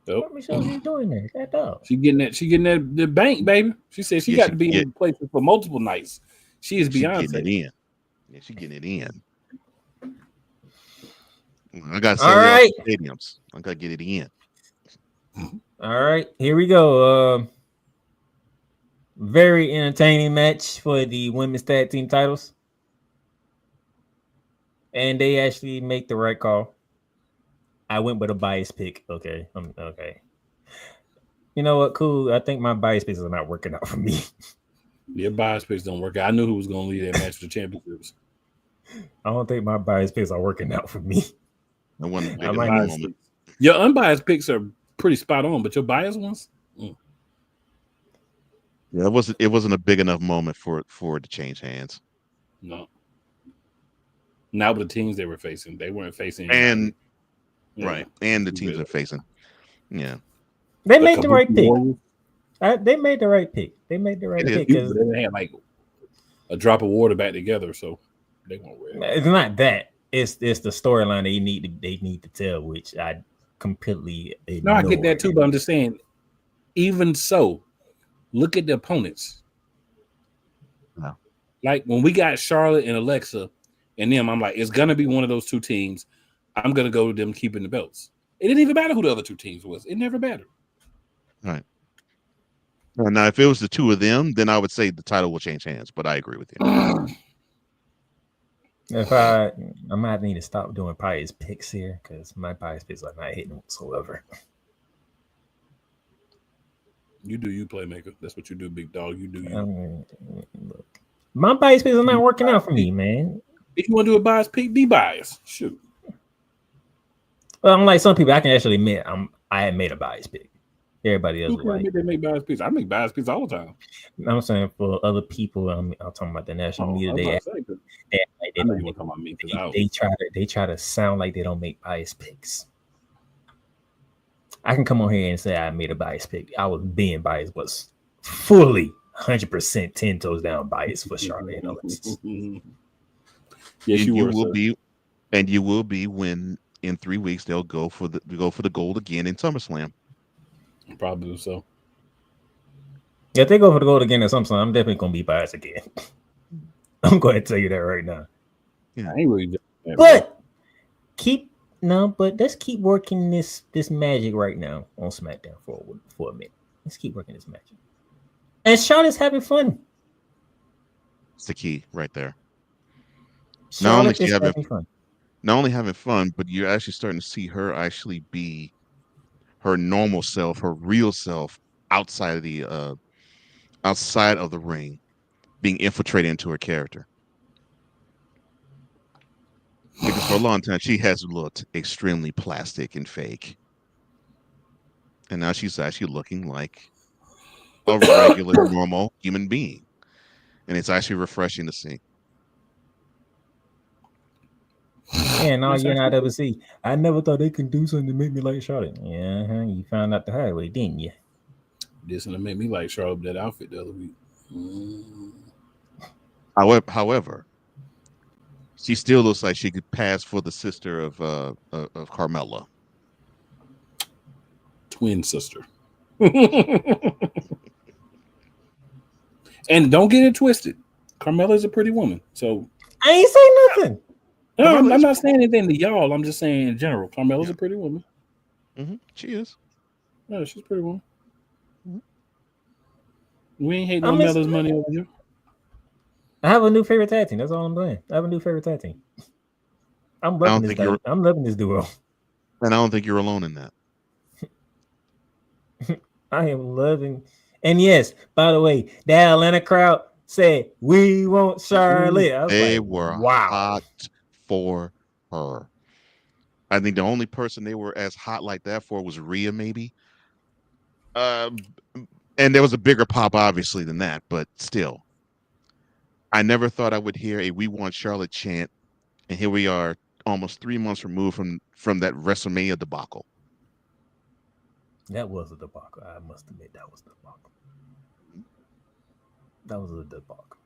Nope. How many shows are you doing there? That dog. She getting that the bank, baby. She said she got to be in places for multiple nights. She is Beyonce. Getting it in. Yeah, she getting it in. I got all right stadiums. I gotta get it in. All right, here we go. Very entertaining match for the women's tag team titles. And they actually make the right call. I went with a bias pick. Okay. Okay. You know what? Cool. I think my bias picks are not working out for me. Your bias picks don't work out. I knew who was going to lead that match for the championships. I don't think my bias picks are working out for me. Your unbiased picks are pretty spot on, but your biased ones? Yeah, it wasn't a big enough moment for it to change hands. No. Not with the teams they were facing. They weren't facing right. And the teams are facing. Yeah. They made the right pick. They made the right pick. They made the right pick because they had like a drop of water back together, so they won't ready. It's not that. It's the storyline they need to tell, which I completely ignore. No, I get that too, but I'm just saying, even so, look at the opponents. No. Like when we got Charlotte and Alexa and them, I'm like, it's gonna be one of those two teams. I'm gonna go with them keeping the belts. It didn't even matter who the other two teams was. It never mattered. Right. Now, if it was the two of them, then I would say the title will change hands. But I agree with you. If I might need to stop doing bias picks here because my bias picks are not hitting whatsoever. You do you, playmaker. That's what you do, big dog. You do you. Look, my bias picks are not working out for me, man. If you want to do a bias pick, be biased. Shoot. Well, unlike some people, I can actually admit I had made a bias pick. Everybody else was like, they make bias picks. I make bias picks all the time. I'm saying for other people, I'm talking about the national media. I know you want to talk about me because they try to sound like they don't make bias picks. I can come on here and say I made a bias pick. I was being biased, was fully 100% 10 toes down biased for Charlotte and Alexis. Yes, you will be, and you will be when in 3 weeks they'll go for the gold again in SummerSlam. Probably so. Yeah, if they go for the gold again in SummerSlam, I'm definitely gonna be biased again. I'm going to tell you that right now. Yeah, I ain't really. But let's keep working this magic right now on SmackDown for a minute. Let's keep working this magic. And Charlotte's having fun. It's the key right there. Charlotte is having fun. Not only having fun, but you're actually starting to see her actually be her normal self, her real self outside of the ring, being infiltrated into her character. Because for a long time she has looked extremely plastic and fake. And now she's actually looking like a regular, normal human being. And it's actually refreshing to see. Yeah, no, you're not able to see. I never thought they could do something to make me like Charlotte. Yeah, you found out the hard way, didn't you? This gonna make me like Charlotte that outfit the other week. However, she still looks like she could pass for the sister of Carmella. Twin sister. And don't get it twisted. Carmella's a pretty woman. So I ain't say nothing. No, I'm not saying anything to y'all. I'm just saying in general. Carmella's a pretty woman. Mm-hmm. She is. No, she's a pretty woman. Mm-hmm. We ain't hating on Mella's money over here. I have a new favorite tag team. That's all I'm doing. I have a new favorite tag team. I'm loving this duo. And I don't think you're alone in that. I am loving. And yes, by the way, that Atlanta crowd said, "We want Charlotte." They were hot for her. I think the only person they were as hot like that for was Rhea, maybe. And there was a bigger pop, obviously, than that, but still. I never thought I would hear a "We Want Charlotte" chant, and here we are, almost 3 months removed from that WrestleMania debacle. That was a debacle. I must admit, that was a debacle. That was a debacle.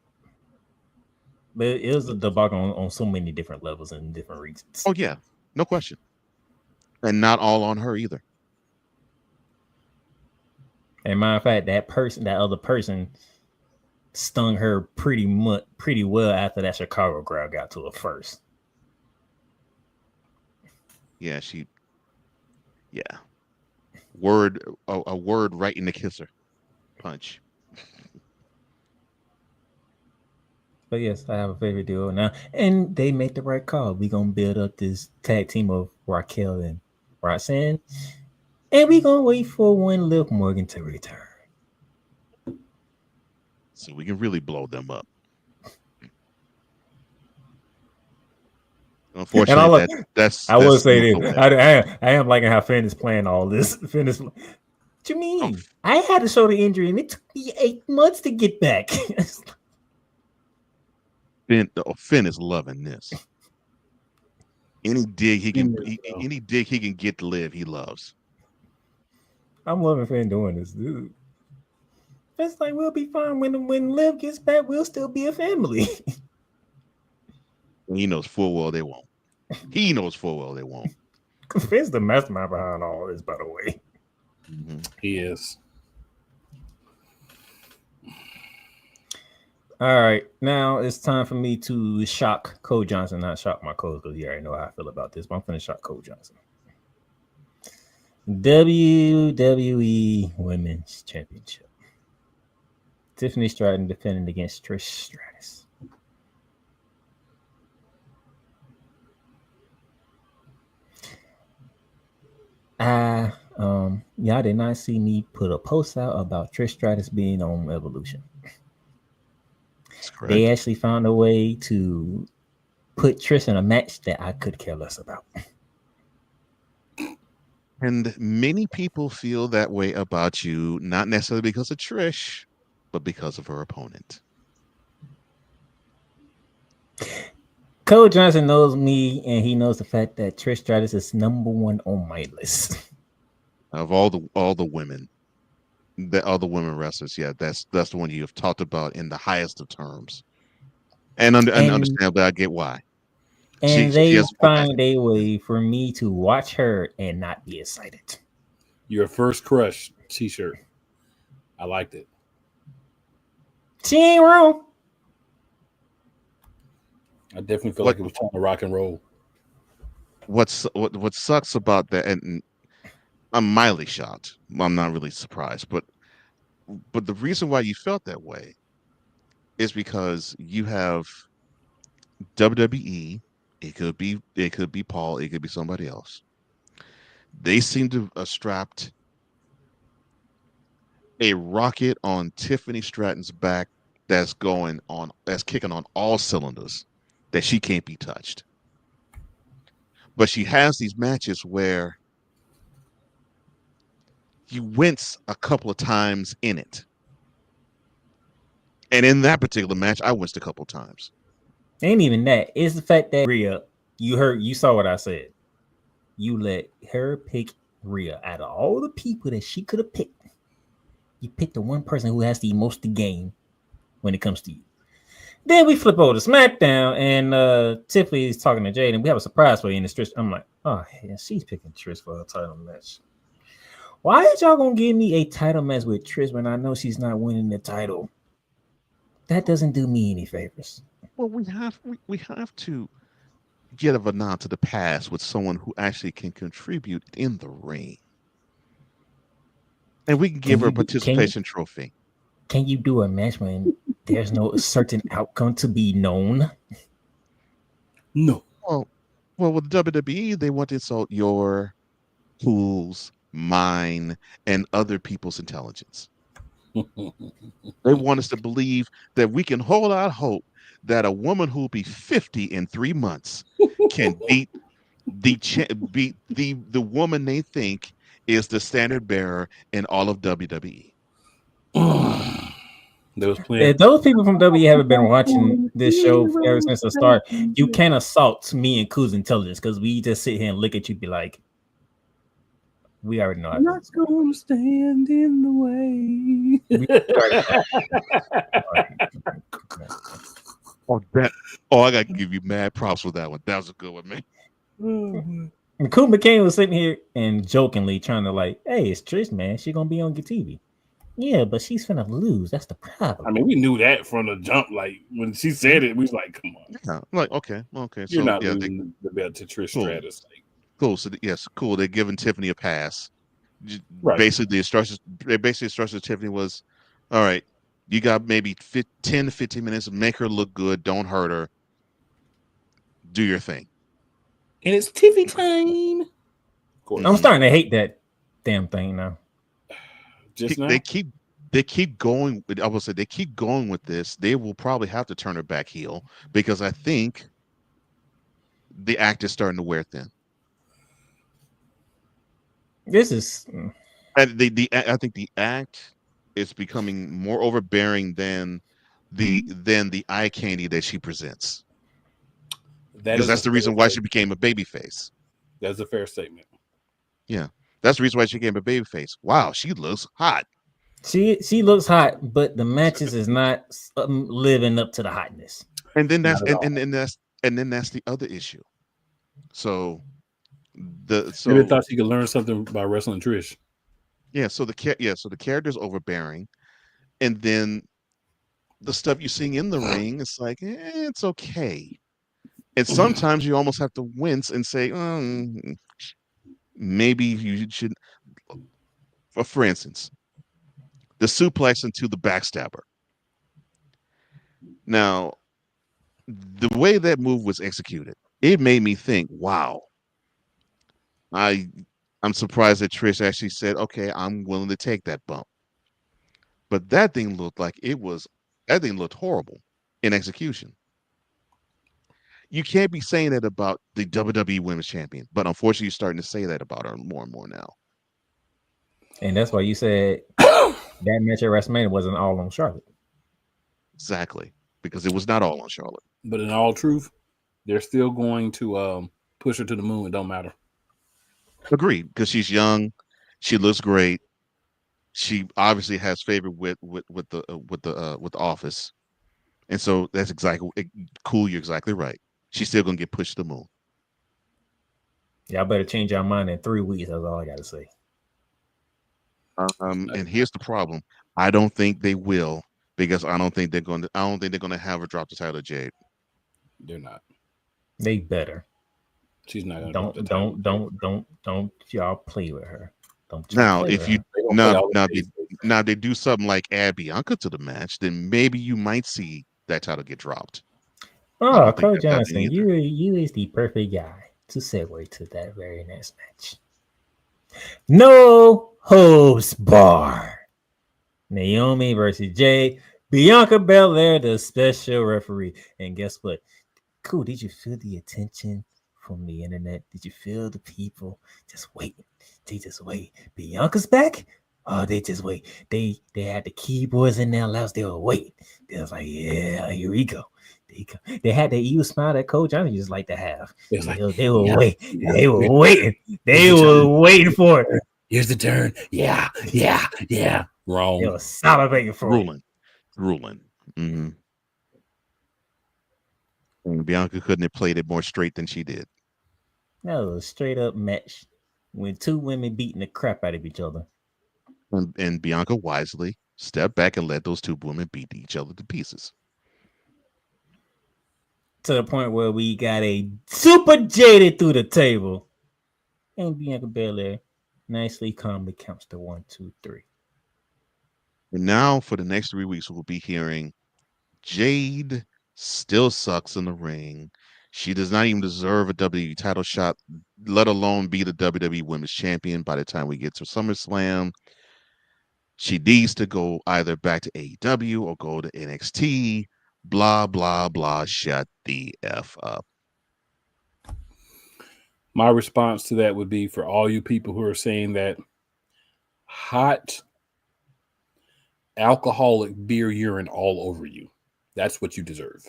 But it was a debacle on so many different levels and different reasons. Oh, yeah. No question. And not all on her either. And matter of fact, that other person stung her pretty well after that Chicago crowd got to her first. Yeah, a word right in the kisser punch. But yes, I have a favorite duo now, and they make the right call. We're gonna build up this tag team of Raquel and Roxanne, and we're gonna wait for one Liv Morgan to return, so we can really blow them up. Unfortunately, I will say this. I am liking how Finn is playing all this. Finn is. What you mean? Oh. I had a shoulder injury, and it took me 8 months to get back. Finn is loving this. Any dig he can get to Liv, he loves. I'm loving Finn doing this, dude. It's like we'll be fine when Liv gets back. We'll still be a family. He knows full well they won't. He knows full well they won't. Finn's the mastermind behind all this, by the way. Mm-hmm. He is. All right, now it's time for me to shock Cole Johnson, not shock my coach, because you already know how I feel about this. But I'm gonna shock Cole Johnson. WWE Women's Championship. Tiffany Stratton defending against Trish Stratus. Y'all did not see me put a post out about Trish Stratus being on Evolution. They actually found a way to put Trish in a match that I could care less about. And many people feel that way about you, not necessarily because of Trish, but because of her opponent. Cole Johnson knows me, and he knows the fact that Trish Stratus is number one on my list. Of all the women, the other women wrestlers, yeah, that's the one you have talked about in the highest of terms. And understandably, I get why. And they find a way for me to watch her and not be excited. Your first crush T-shirt. I liked it. She ain't wrong. I definitely feel like it was trying to rock and roll. What sucks about that, and I'm mildly shocked. I'm not really surprised, but the reason why you felt that way is because you have WWE. It could be Paul. It could be somebody else. They seem to have strapped a rocket on Tiffany Stratton's back that's kicking on all cylinders, that she can't be touched. But she has these matches where you wince a couple of times in it. And in that particular match, I winced a couple of times. Ain't even that. It's the fact that Rhea, you saw what I said. You let her pick Rhea out of all the people that she could have picked. You picked the one person who has the most to gain when it comes to you. Then we flip over to SmackDown, and Tiffany is talking to Jade, and we have a surprise for you in the Trish. I'm like, oh, yeah, she's picking Trish for a title match. Why is y'all gonna give me a title match with Trish when I know she's not winning the title? That doesn't do me any favors. Well, we have to get a nod to the past with someone who actually can contribute in the ring. And we can give her a participation trophy. Can you do a match when there's no certain outcome to be known? No. Well, with WWE, they want to insult your, Pool's, mine, and other people's intelligence. They want us to believe that we can hold out hope that a woman who will be 50 in 3 months can beat the woman they think is the standard bearer in all of WWE. There was plenty. If those people from WWE haven't been watching this show ever since the start, you can't assault me and Koo's intelligence because we just sit here and look at you, be like, we already know. I'm not going to stand in the way. I got to give you mad props for that one. That was a good one, man. And Koo McCain was sitting here and jokingly trying to like, hey, it's Trish, man. She's going to be on TV. Yeah, but she's finna lose. That's the problem. I mean, we knew that from the jump. Like, when she said it, we was like, come on. Yeah, like, okay. You're not losing the belt to Trish Stratus. Cool. So, yes, cool. They're giving Tiffany a pass. Right. Basically, the instructions of Tiffany was, all right, you got maybe 10 to 15 minutes. Make her look good. Don't hurt her. Do your thing. And it's TV time. I'm starting to hate that damn thing now. They keep going. I will say they keep going with this. They will probably have to turn her back heel because I think the act is starting to wear thin. This is, and I think the act is becoming more overbearing than the eye candy that she presents. Because that's the reason why she became a babyface. That's a fair statement. Yeah, that's the reason why she became a babyface. Wow, she looks hot. She looks hot, but the matches is not living up to the hotness. And then that's the other issue. So maybe I thought she could learn something by wrestling Trish. Yeah, so the character's overbearing, and then the stuff you're seeing in the ring, it's like it's okay. And sometimes you almost have to wince and say, maybe you should. For instance, the suplex into the backstabber. Now, the way that move was executed, it made me think, wow, I I'm surprised that Trish actually said, okay, I'm willing to take that bump. But that thing looked like that thing looked horrible in execution. You can't be saying that about the WWE Women's Champion, but unfortunately, you're starting to say that about her more and more now. And that's why you said that match at WrestleMania wasn't all on Charlotte. Exactly, because it was not all on Charlotte. But in all truth, they're still going to push her to the moon. It don't matter. Agreed, because she's young, she looks great. She obviously has favor with the office, and so that's exactly cool. You're exactly right. She's still gonna get pushed to the moon. Y'all better change your mind in 3 weeks. That's all I got to say. And here's the problem: I don't think they will, because I don't think they're going to have her drop the title to Jade. They're not. They better. She's not going to drop the title. Don't y'all play with her. Now, if you now they do something like add Bianca to the match, then maybe you might see that title get dropped. Oh, Cole Johnson, you is the perfect guy to segue to that very next match. No Holds Bar. Naomi versus Jade. Bianca Belair, the special referee. And guess what? Cool. Did you feel the attention from the internet? Did you feel the people just waiting? They just wait. Bianca's back? Oh, they just wait. They had the keyboards in their laps. They were waiting. They was like, yeah, here we go. They had that evil smile that Cole Johnson just like to have. They were waiting. They were waiting. They were waiting for it. Here's the turn. Yeah. Wrong. They were salivating for ruling. Mm-hmm. And Bianca couldn't have played it more straight than she did. That was a straight up match when two women beating the crap out of each other. And Bianca wisely stepped back and let those two women beat each other to pieces. To the point where we got a super jaded through the table. And Bianca Belair nicely, calmly counts to 1, 2, 3. And now for the next 3 weeks, we'll be hearing Jade still sucks in the ring. She does not even deserve a WWE title shot, let alone be the WWE Women's Champion by the time we get to SummerSlam. She needs to go either back to AEW or go to NXT. Blah, blah, blah. Shut the F up. My response to that would be, for all you people who are saying that hot alcoholic beer urine all over you, that's what you deserve.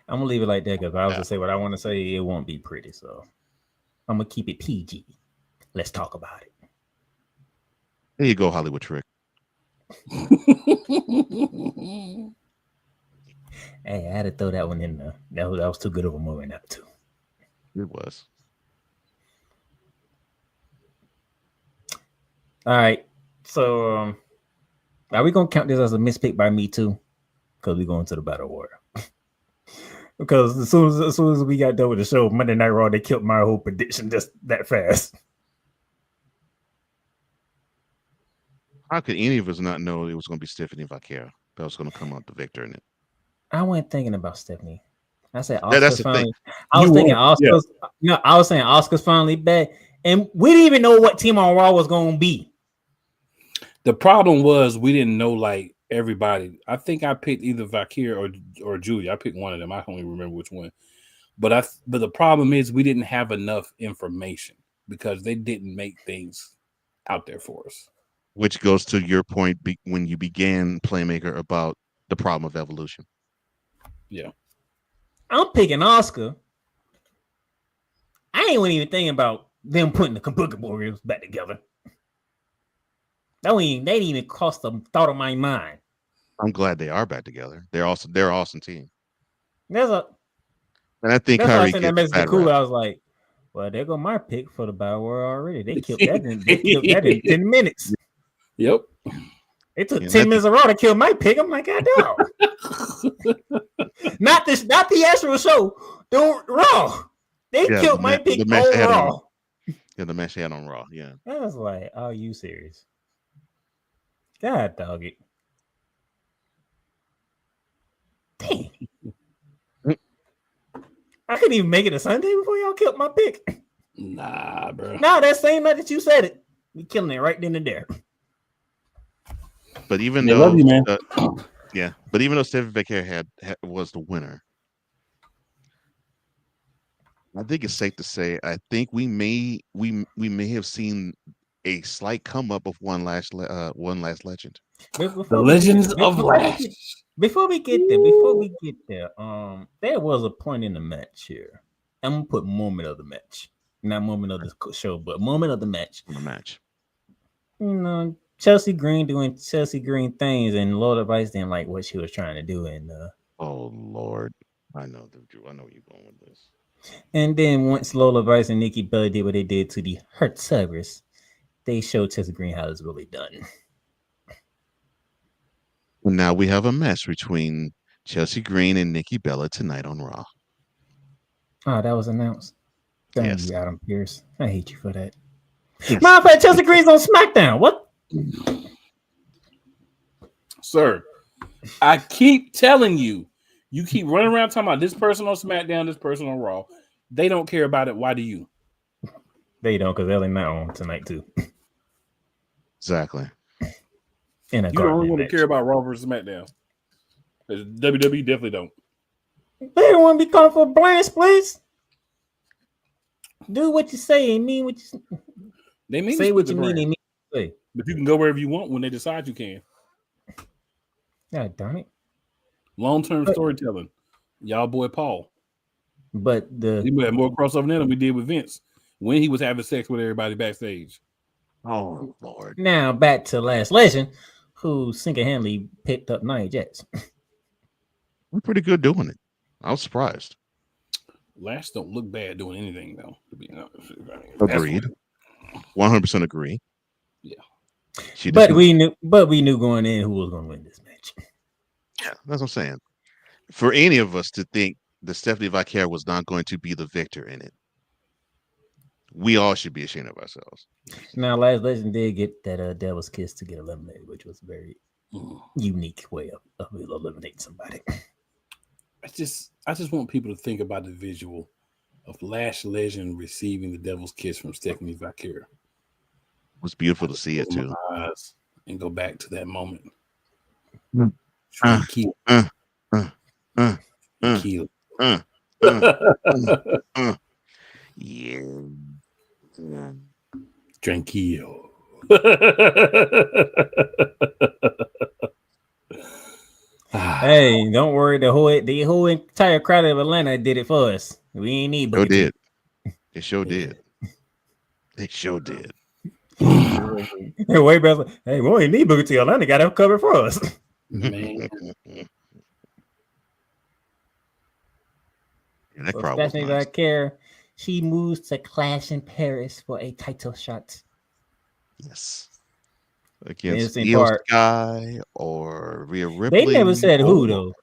I'm going to leave it like that because if I was to say what I want to say, it won't be pretty. So I'm going to keep it PG. Let's talk about it. There you go, Hollywood Trick. Hey, I had to throw that one in there. That was too good of a moment, that too. It was. All right. So are we going to count this as a mispick by me too? Because we're going to the Battle Royal. Because as soon as we got done with the show, Monday Night Raw, they killed my whole prediction just that fast. How could any of us not know it was going to be Stephanie Vaquero that was going to come out the victor in it? I wasn't thinking about Stephanie. I said Oscar's that's the finally. thing. I was thinking Oscar's. Yeah. No, I was saying Oscar's finally back, and we didn't even know what team on Raw was going to be. The problem was we didn't know like everybody. I think I picked either Vaquero or Julia. I picked one of them. I can't even remember which one. But the problem is we didn't have enough information because they didn't make things out there for us. Which goes to your point when you began Playmaker about the problem of evolution. Yeah. I'm picking Oscar. I ain't even thinking about them putting the Kabuki Warriors back together. They didn't even cross the thought of my mind. I'm glad they are back together. They're an awesome team. And I think Kyrie gets that makes it cool. I was like, Well, there go my pick for the Battle Royal already. They killed that. They killed that in 10 minutes. Yep. It took 10 minutes of Raw to kill my pick. I'm like, God dog. Not the actual show. The Raw. They killed my pick on Raw. Yeah, the match they had on Raw. Yeah. I was like, are you serious? God dog it. Dang. I couldn't even make it a Sunday before y'all killed my pick. Nah, bro. No, that same night that you said it, we killing it right then and there. But even They though, love you, man. Yeah, but even though Stephanie Becker was the winner, I think it's safe to say I think we may have seen a slight come up of one last legend. The Legends of Lash. Before we get there, there was a point in the match here. I'm gonna put moment of the match, not moment of the show, but moment of the match. You know, Chelsea Green doing Chelsea Green things, and Lord of Ice didn't like what she was trying to do. And oh Lord, I know where you're going with this. And then once Lola Vice and Nikki Bella did what they did to the Hurt Servers, they showed Chelsea Green how it's really done. Now we have a match between Chelsea Green and Nikki Bella tonight on Raw. Oh, that was announced. Thank Yes. you, Adam Pearce. I hate you for that. Yes. Matter of fact, Chelsea Green's on SmackDown. What? Sir, I keep telling you, you keep running around talking about this person on SmackDown, this person on Raw. They don't care about it. Why do you? They don't, because LA Knight on tonight too. Exactly. You don't want to care about Raw versus SmackDown. WWE definitely don't. They don't want to be called for blind splits. Do what you say and mean what you They mean. Say what you mean and mean what you say. But you can go wherever you want when they decide you can. God darn it. Long-term storytelling. Y'all boy Paul. But we had more crossover than we did with Vince when he was having sex with everybody backstage. Oh Lord. Now back to Last Legend, who single-handedly picked up Nia Jax. We're pretty good doing it. I was surprised. Lash don't look bad doing anything though, to be honest. Agreed. 100% agree. Yeah. But we knew going in who was going to win this match. Yeah, that's what I'm saying. For any of us to think that Stephanie Vicaire was not going to be the victor in it, we all should be ashamed of ourselves. Now, Last Legend did get that Devil's Kiss to get eliminated, which was a very unique way of eliminating somebody. I just want people to think about the visual of Lash Legend receiving the Devil's Kiss from Stephanie Vicaire. It was beautiful to see it too. And go back to that moment. Yeah. Tranquilo. Hey, don't worry. The whole entire crowd of Atlanta did it for us. We ain't need Booker T. It sure did. It sure did. Hey, way better. Hey, we ain't need Booker T. Atlanta got it covered for us. Man. Yeah, that so crowd was nice. Care. She moves to Clash in Paris for a title shot. Yes. Against Io Sky or Rhea Ripley. They never said who though.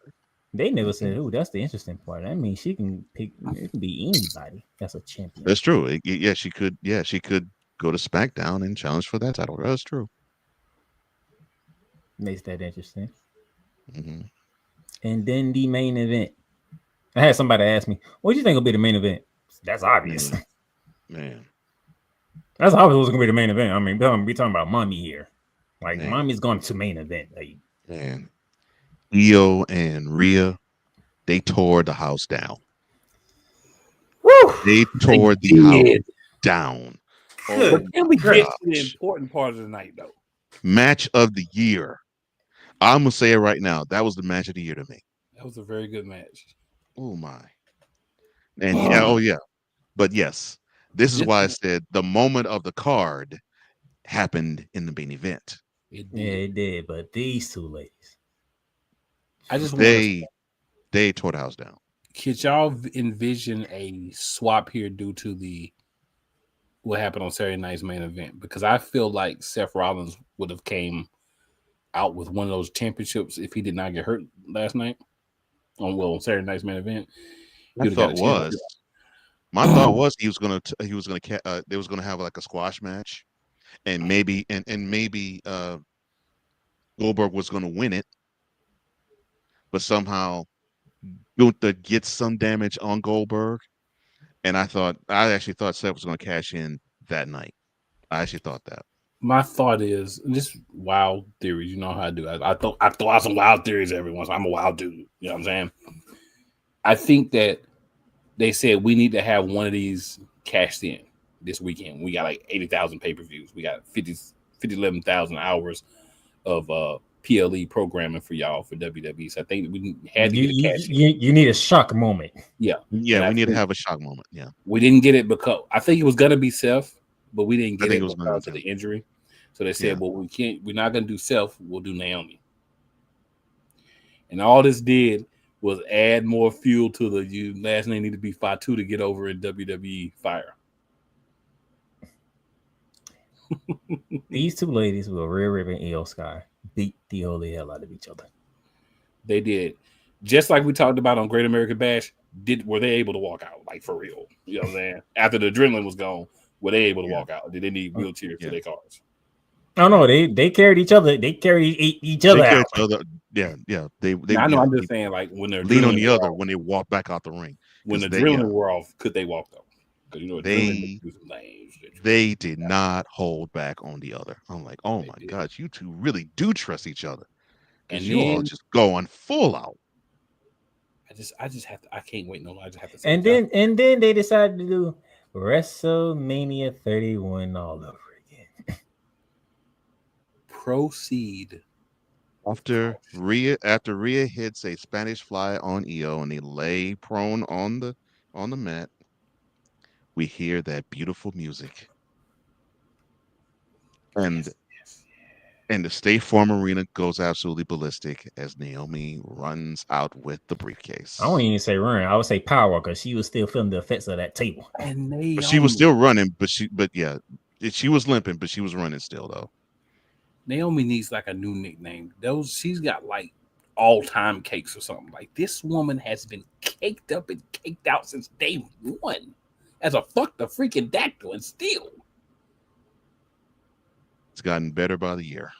They never said who. That's the interesting part. I mean, she can pick. It can be anybody. That's a champion. That's true. Yeah, she could. Yeah, she could go to SmackDown and challenge for that title. That's true. Makes that interesting. Mm-hmm. And then the main event. I had somebody ask me, "What do you think will be the main event?" That's obvious. Man. That's obvious what's gonna be the main event. I mean, we talking about Mommy here. Like, Mommy's going to main event. Like, man, Io and Rhea, they tore the house down. Woo! They tore the house down. But can we get to the important part of the night, though? Match of the year. I'm gonna say it right now. That was the match of the year to me. That was a very good match. Oh my. And but yes, this is why I said the moment of the card happened in the main event. It did, but these two ladies, they tore the house down. Could y'all envision a swap here due to the what happened on Saturday night's main event because I feel like Seth Rollins would have came out with one of those championships if he did not get hurt last night on Saturday night's main event. He My would have got thought a championship. was, my thought was they was gonna have like a squash match, and maybe Goldberg was gonna win it, but somehow Gunther gets some damage on Goldberg, and I actually thought Seth was gonna cash in that night. I actually thought that. My thought is just wild theories. You know how I do. I throw out some wild theories every once. I'm a wild dude. You know what I'm saying? I think that they said we need to have one of these cashed in this weekend. We got like 80,000 pay-per-views. We got 11,000 hours of PLE programming for y'all for WWE. So I think we had to get a cash in. You need a shock moment. Yeah. Yeah, we need to have a shock moment. Yeah. We didn't get it because I think it was gonna be Seth, but we didn't get it was because of the injury. So they said, well, we're not gonna do Seth, we'll do Naomi. And all this did was add more fuel to the last name need to be Fatu to get over in WWE Fire. These two ladies with Rhea Ripley and Io Sky beat the holy hell out of each other. They did. Just like we talked about on Great American Bash, were they able to walk out, like for real? You know what I'm saying? After the adrenaline was gone, were they able to walk out? Did they need wheelchairs for their cars? Oh no, they carried each other. They carried each other out. Yeah. They I know. I'm just saying, like when they're lean on the other when they walk back out the ring. When the adrenaline wore off, could they walk though? Because you know they did not hold back on the other. I'm like, oh my gosh, you two really do trust each other, and you all just going full out. I just have to. I can't wait no longer. I just have to. And then they decided to do WrestleMania 31 all over again. Proceed. After Rhea hits a Spanish fly on Io and they lay prone on the mat, we hear that beautiful music. And and the State Farm Arena goes absolutely ballistic as Naomi runs out with the briefcase. I won't even say run. I would say power because she was still feeling the effects of that table. And she was still running, but she was limping, but she was running still though. Naomi needs like a new nickname. She's got like all-time cakes or something. Like this woman has been caked up and caked out since day one as a fuck the freaking dactyl, and still it's gotten better by the year.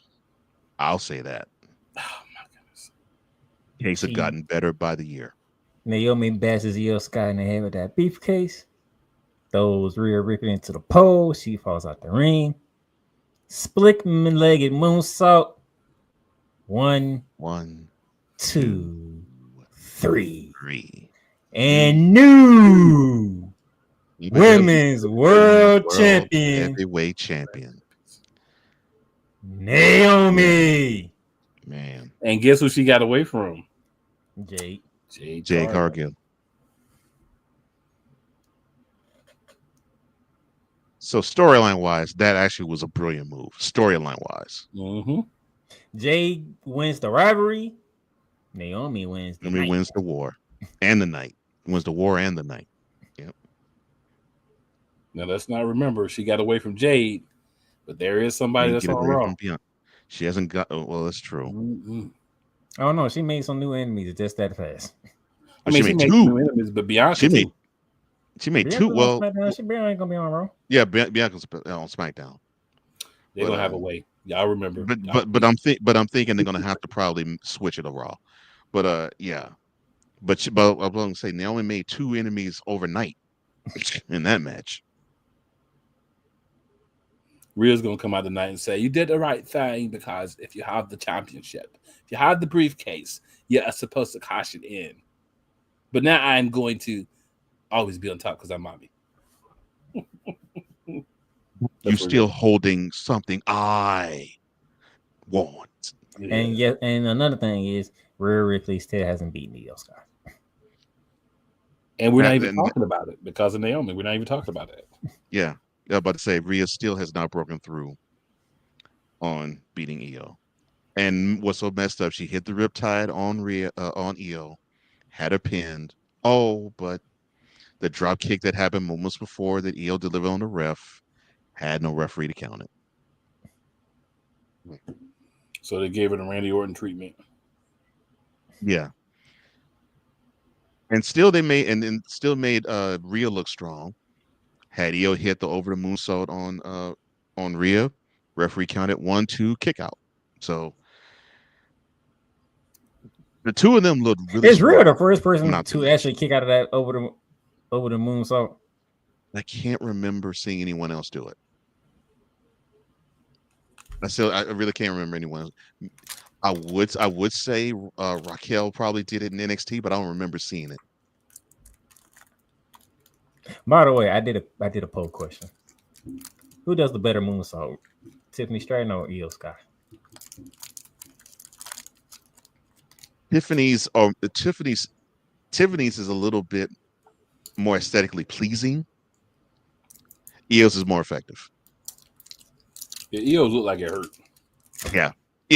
I'll say that. Oh my goodness. Cakes have gotten better by the year. Naomi bashes Io Sky in the head with that briefcase. Throws Rhea Ripley into the pole. She falls out the ring. Split-legged moonsault. 1, 2, 3. And new women's world champion. Heavyweight champion. Naomi. Man. And guess who she got away from? Jade Cargill. So storyline wise, that actually was a brilliant move. Storyline wise, Jade wins the rivalry. Naomi wins. Wins the war and the night. Wins the war and the night. Yep. Now let's not remember she got away from Jade, but there is somebody that's on Raw. She hasn't got. Well, that's true. Mm-hmm. Oh no, she made some new enemies just that fast. I mean, she made 2 new enemies, but Bianca. She made 2. Well, she barely ain't gonna be on Raw. Yeah, Bianca's on SmackDown. They're gonna have a way. Y'all remember? But I'm thinking they're gonna have to probably switch it to Raw. But yeah. But I'm gonna say Naomi made 2 enemies overnight in that match. Rhea's gonna come out tonight and say you did the right thing because if you have the championship, if you have the briefcase, you are supposed to cash it in. But now I'm going to always be on top because I'm mommy. You're still holding something I want. Yeah. And another thing is Rhea Ripley still hasn't beaten Io Sky. And we're not even talking about it because of Naomi. We're not even talking about it. Yeah. I was about to say Rhea still has not broken through on beating Io. And what's so messed up, she hit the riptide on Io, had her pinned. Oh, but the drop kick that happened moments before that Io delivered on the ref Had no referee to count it. So they gave her the Randy Orton treatment. Yeah. And still they made Rhea look strong. Had Io hit the over the moonsault on Rhea, referee counted 1-2 kick out. So the two of them looked really It's strong. Rhea the first person Not to the actually kick out of that over the moonsault. I can't remember seeing anyone else do it. I really can't remember anyone else. I would say Raquel probably did it in NXT, but I don't remember seeing it. By the way, I did a poll question. Who does the better moonsault, Tiffany Stratton or Io Sky? Tiffany's is a little bit more aesthetically pleasing. Io's is more effective. Yeah, Io's looked like it hurt. Yeah,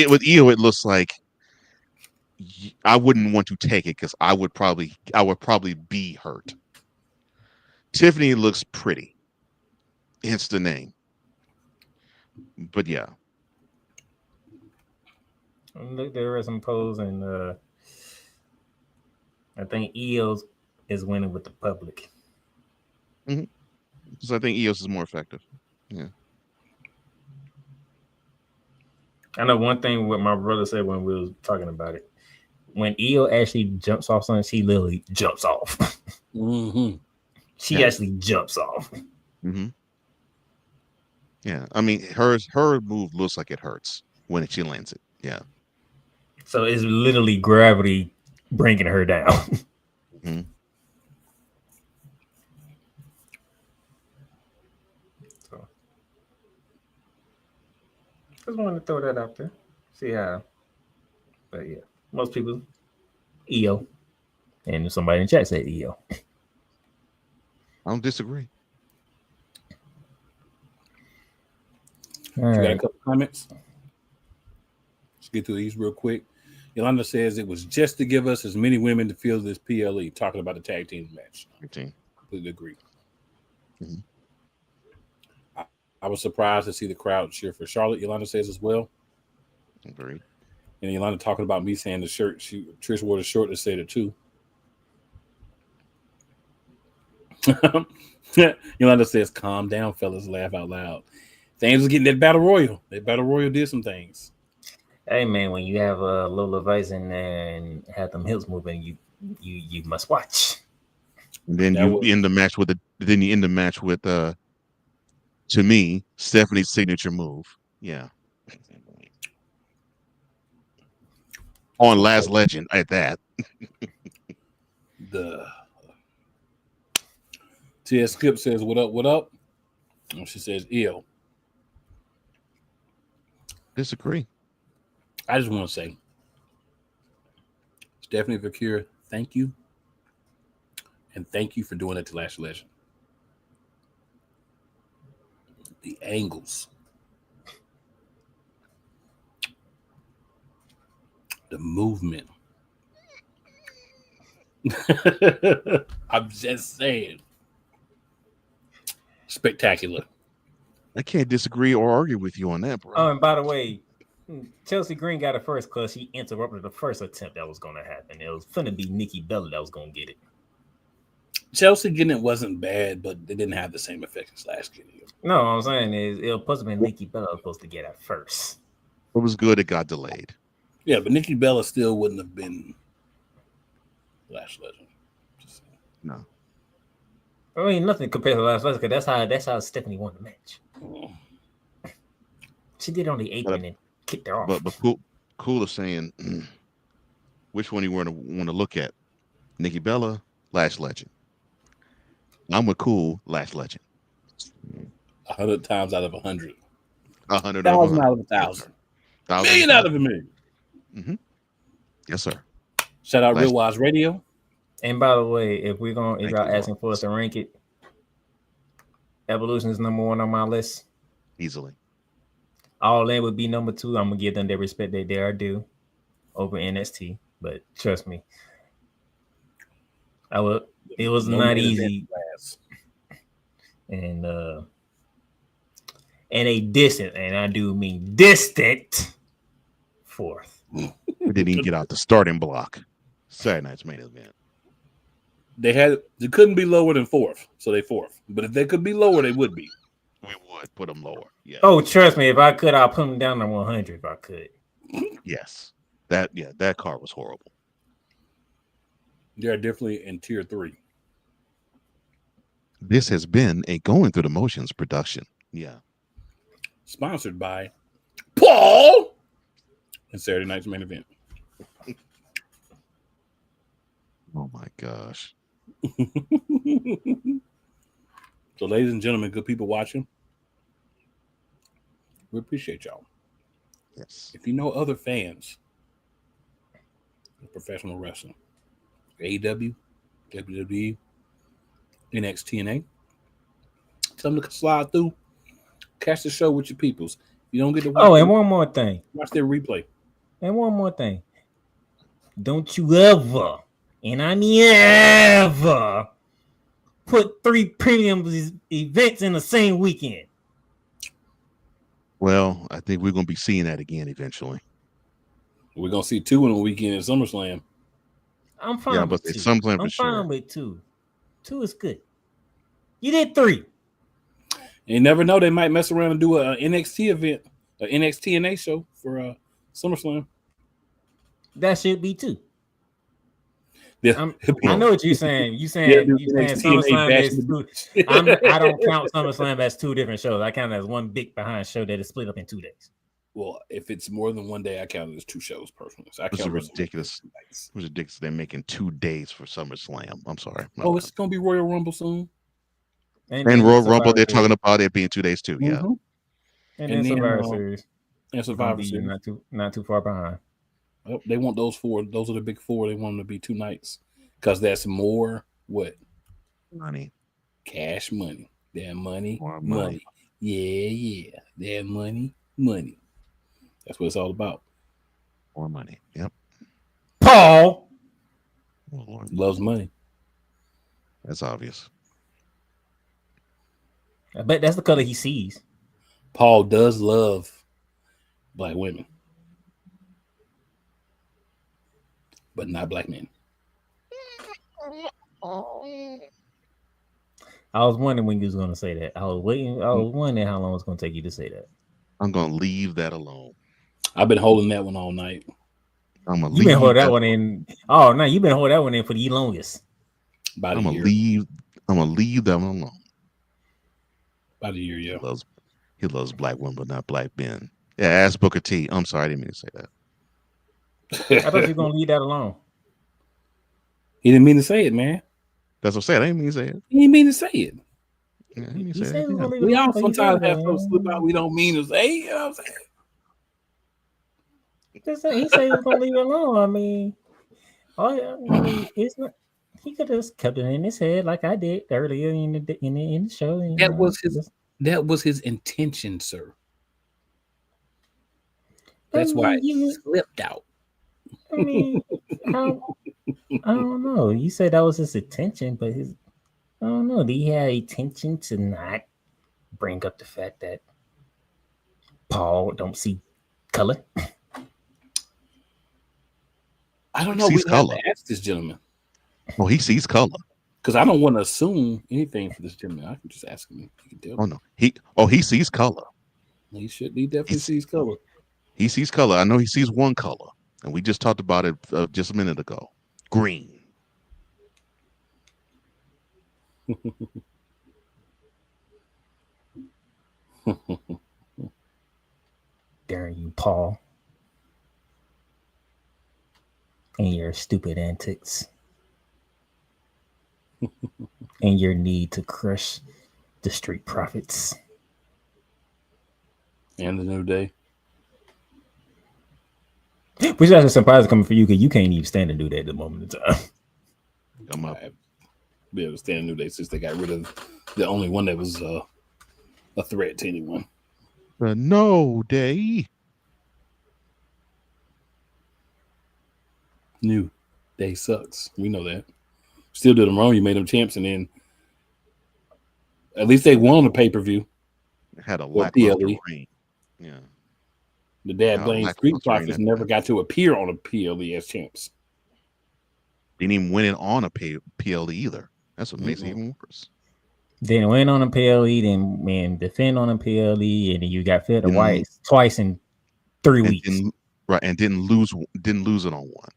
with Io, it looks like I wouldn't want to take it because I would probably be hurt. Tiffany looks pretty, hence the name. But yeah, Look, there are some polls, and I think Io's is winning with the public. because I think Io's is more effective. Yeah. I know one thing what my brother said when we was talking about it. When Io actually jumps off something, she literally jumps off. Mm-hmm. She actually jumps off. Mm-hmm. Yeah, I mean her move looks like it hurts when she lands it. Yeah. So it's literally gravity bringing her down. Mm-hmm. So just wanted to throw that out there. See how. But yeah, most people Io, and somebody in chat said Io. I don't disagree. All You got a right. couple comments? Let's get through these real quick. Yolanda says it was just to give us as many women to feel this PLE, talking about the tag team match. 15. Completely agree. Mhm. I was surprised to see the crowd cheer for Charlotte, Yolanda says as well. Agree. And Yolanda talking about me saying the shirt, Trish wore the short that said it too. Yolanda says, calm down, fellas, laugh out loud. Things was getting that battle royal. That battle royal did some things. Hey man, when you have a Lola Vice in there and have them hips moving, you must watch. And then you end the match with to me, Stephanie's signature move. Yeah. On Last Legend at that. The TS Skip says, what up, what up? And she says, Io. Disagree. I just want to say, Stephanie Vakir, thank you. And thank you for doing it to Last Legend. The angles. The movement. I'm just saying. Spectacular. I can't disagree or argue with you on that, bro. Oh, and by the way, Chelsea Green got it first because she interrupted the first attempt that was going to happen. It was going to be Nikki Bella that was going to get it. Chelsea getting it wasn't bad, but they didn't have the same effect as last getting it. No, what I'm saying is it was supposed to be Nikki Bella was supposed to get it first. It was good. It got delayed. Yeah, but Nikki Bella still wouldn't have been Last Legend. No. I mean, nothing compared to Last Legend because that's how Stephanie won the match. Oh. She did on the apron and kicked her off. But cool is saying which one you want to look at. Nikki Bella, Last Legend. I'm with Cool, Last Legend. 100 times out of 100. 100,000 out of 1,000. Thousand Million out of a million. Mm-hmm. Yes, sir. Shout out Real Wise Radio. And by the way, if y'all asking for us to rank it, Evolution is number 1 on my list. Easily. All In would be number 2. I'm gonna give them their respect that they are due over NXT, but trust me, it was not easy. And and a distant, and I do mean distant, fourth. We didn't even get out the starting block. Saturday night's main event. They couldn't be lower than fourth, so they fourth. But if they could be lower, they would be. We would put them lower. Yeah. Oh, trust me, if I could, I'll put them down to 100 if I could. Yes. That card was horrible. They're definitely in tier 3. This has been a Going Through the Motions production. Yeah. Sponsored by Paul and Saturday night's main event. Oh my gosh. So, ladies and gentlemen, good people watching, we appreciate y'all. Yes. If you know other fans of professional wrestling, AEW, WWE, NXTNA, tell them to slide through, catch the show with your peoples. You don't get to watch. Oh, and one more thing. Watch their replay. And one more thing. Don't you ever, and I mean ever, put 3 premium events in the same weekend. Well, I think we're going to be seeing that again eventually. We're going to see 2 in a weekend at SummerSlam. I'm fine Yeah, with but 2. SummerSlam for I'm sure. fine with 2. 2 is good. You did 3. You never know. They might mess around and do an NXT event, an NXTNA show for SummerSlam. That should be 2. Yeah. I know what you're saying. You saying SummerSlam is 2. I don't count SummerSlam as 2 different shows. I count it as one big behind show that is split up in 2 days. Well, if it's more than one day, I count it as 2 shows personally. So I This is count ridiculous. It was ridiculous. They're making 2 days for SummerSlam. I'm sorry. Oh, it's going to be Royal Rumble soon. And Royal Rumble, they're talking about it being 2 days too. Yeah. Mm-hmm. And then Survivor Series. And Survivor Series. Not too far behind. Oh, they want those 4. Those are the big 4. They want them to be 2 nights because that's more what? Money. Cash money. That money. More money. Yeah. That money. That's what it's all about. More money. Yep. Paul loves money. That's obvious. I bet that's the color he sees. Paul does love black women, but not black men. I was wondering when you was going to say that. I was wondering how long it was going to take you to say that. I'm going to leave that alone. I've been holding that one all night. You've been holding that one in. Oh, no, you've been holding that one in for the longest. About a year. I'm going to leave that one alone. About a year, yeah. He loves black women, but not black men. Yeah, ask Booker T. I'm sorry, I didn't mean to say that. I thought you were going to leave that alone. He didn't mean to say it, man. That's what I'm saying. I didn't mean to say it. He didn't mean to say it. Yeah, he didn't say it. Yeah. We all sometimes have folks slip out. We don't mean to say. You know what I'm saying? He said he was going to leave it alone. I mean, it's not. He could have just kept it in his head like I did earlier in the show. That was his intention, sir. That's why he slipped out. I mean, I don't know. You said that was his intention, but I don't know. Did he have intention to not bring up the fact that Paul don't see color? I don't know. We have to ask this gentleman. Well, he sees color. Because I don't want to assume anything for this gentleman. I can just ask him. He can tell. Oh no, he sees color. He definitely sees color. He sees color. I know he sees one color, and we just talked about it just a minute ago. Green. Daring you, Paul, and your stupid antics. And your need to crush the Street Profits. And the New Day. Which is actually surprising coming for you because you can't even stand to do that at the moment in time. I'm up. Be able to stand New Day since they got rid of the only one that was a threat to anyone. The No Day. New Day sucks. We know that. Still did them wrong. You made them champs, and then at least they won on the pay-per-view. had a Or lackluster PLE. reign. Yeah. The dad Had a blames Street lackluster reign Profits after never that. got to appear on a PLE as champs. Didn't even win it on a PLE either. That's what makes it even worse. Then win on a PLE, then defend on a PLE, and then you got Fed Didn't, twice in 3 and weeks. didn't lose it on one.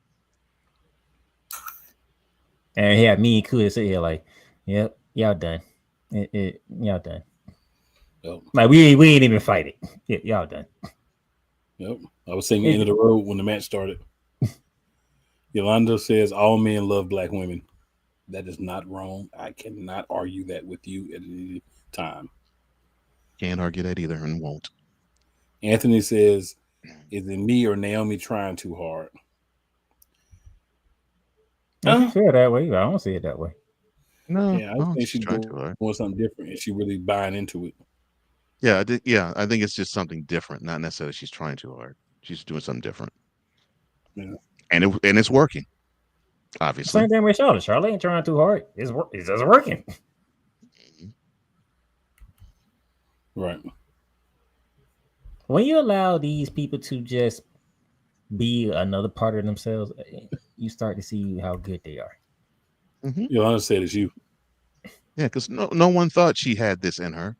And he had me and Kuya sit here like, yep, y'all done. Y'all done. Yep. Like we ain't even fight it. Yeah, y'all done. Yep. I was singing End of the Road when the match started. Yolanda says all men love black women. That is not wrong. I cannot argue that with you at any time. Can't argue that either and won't. Anthony says, is it me or Naomi trying too hard? If you feel that way, I don't see it that way. No, yeah, I think she's trying too hard. doing something different and she really buying into it. Yeah, I think it's just something different, not necessarily she's trying too hard. She's doing something different. Yeah. And it's working. Obviously. Same thing with Charlotte. Charlotte ain't trying too hard. It's just working. Right. When you allow these people to just be another part of themselves, you start to see how good they are. Mm-hmm. Yolanda said it's you. Yeah, because no one thought she had this in her.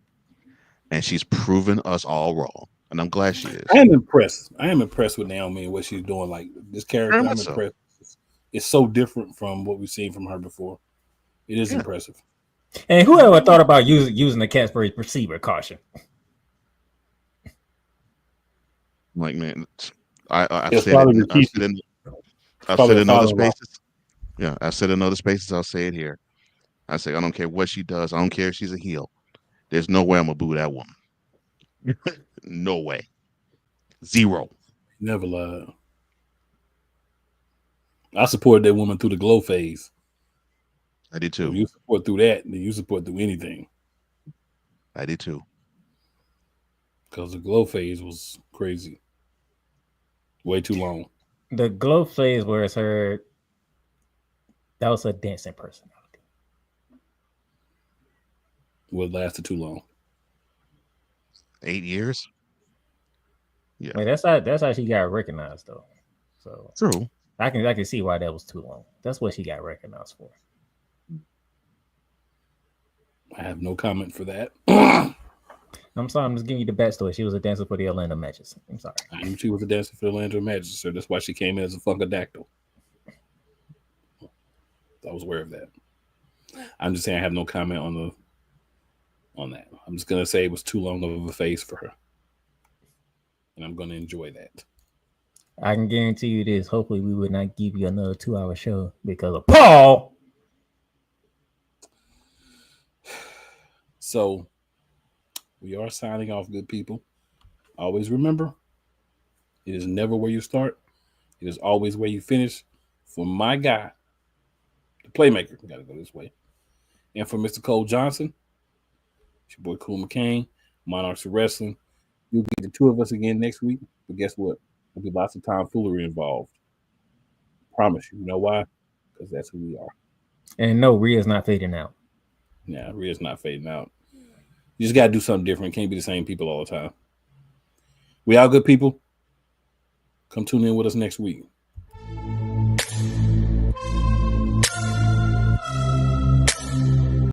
And she's proven us all wrong. And I'm glad she is. I am impressed. I am impressed with Naomi and what she's doing. Like this character, I'm impressed. It's so different from what we've seen from her before. It is impressive. And whoever thought about using the Casper proceed with caution? Like, man, I've said in other spaces. Yeah, I've said in other spaces. I'll say it here. I say I don't care what she does. I don't care if she's a heel. There's no way I'm gonna boo that woman. No way. Zero. Never lied. I supported that woman through the glow phase. I did too. If you support through that, then you support through anything. I did too. Because the glow phase was crazy. Way too long. The glow phase where it's her, that was a dancing personality. Well, it lasted too long. 8 years. Yeah, like that's how she got recognized though. So true. I can see why that was too long. That's what she got recognized for. I have no comment for that. I'm sorry, I'm just giving you the backstory. She was a dancer for the Atlanta matches. I'm sorry. I knew she was a dancer for the Atlanta matches, so that's why she came in as a Funkadactyl. I was aware of that. I'm just saying I have no comment on that. I'm just gonna say it was too long of a phase for her. And I'm gonna enjoy that. I can guarantee you this. Hopefully we would not give you another 2-hour show because of Paul. So we are signing off, good people. Always remember, it is never where you start. It is always where you finish. For my guy, the playmaker, gotta go this way. And for Mr. Cole Johnson, it's your boy Cool McCain, Monarchs of Wrestling. You'll get the two of us again next week. But guess what? There'll be lots of tomfoolery involved. Promise you. You know why? Because that's who we are. And no, Rhea's not fading out. Yeah, Rhea's not fading out. You just got to do something different. Can't be the same people all the time. We all good people. Come tune in with us next week.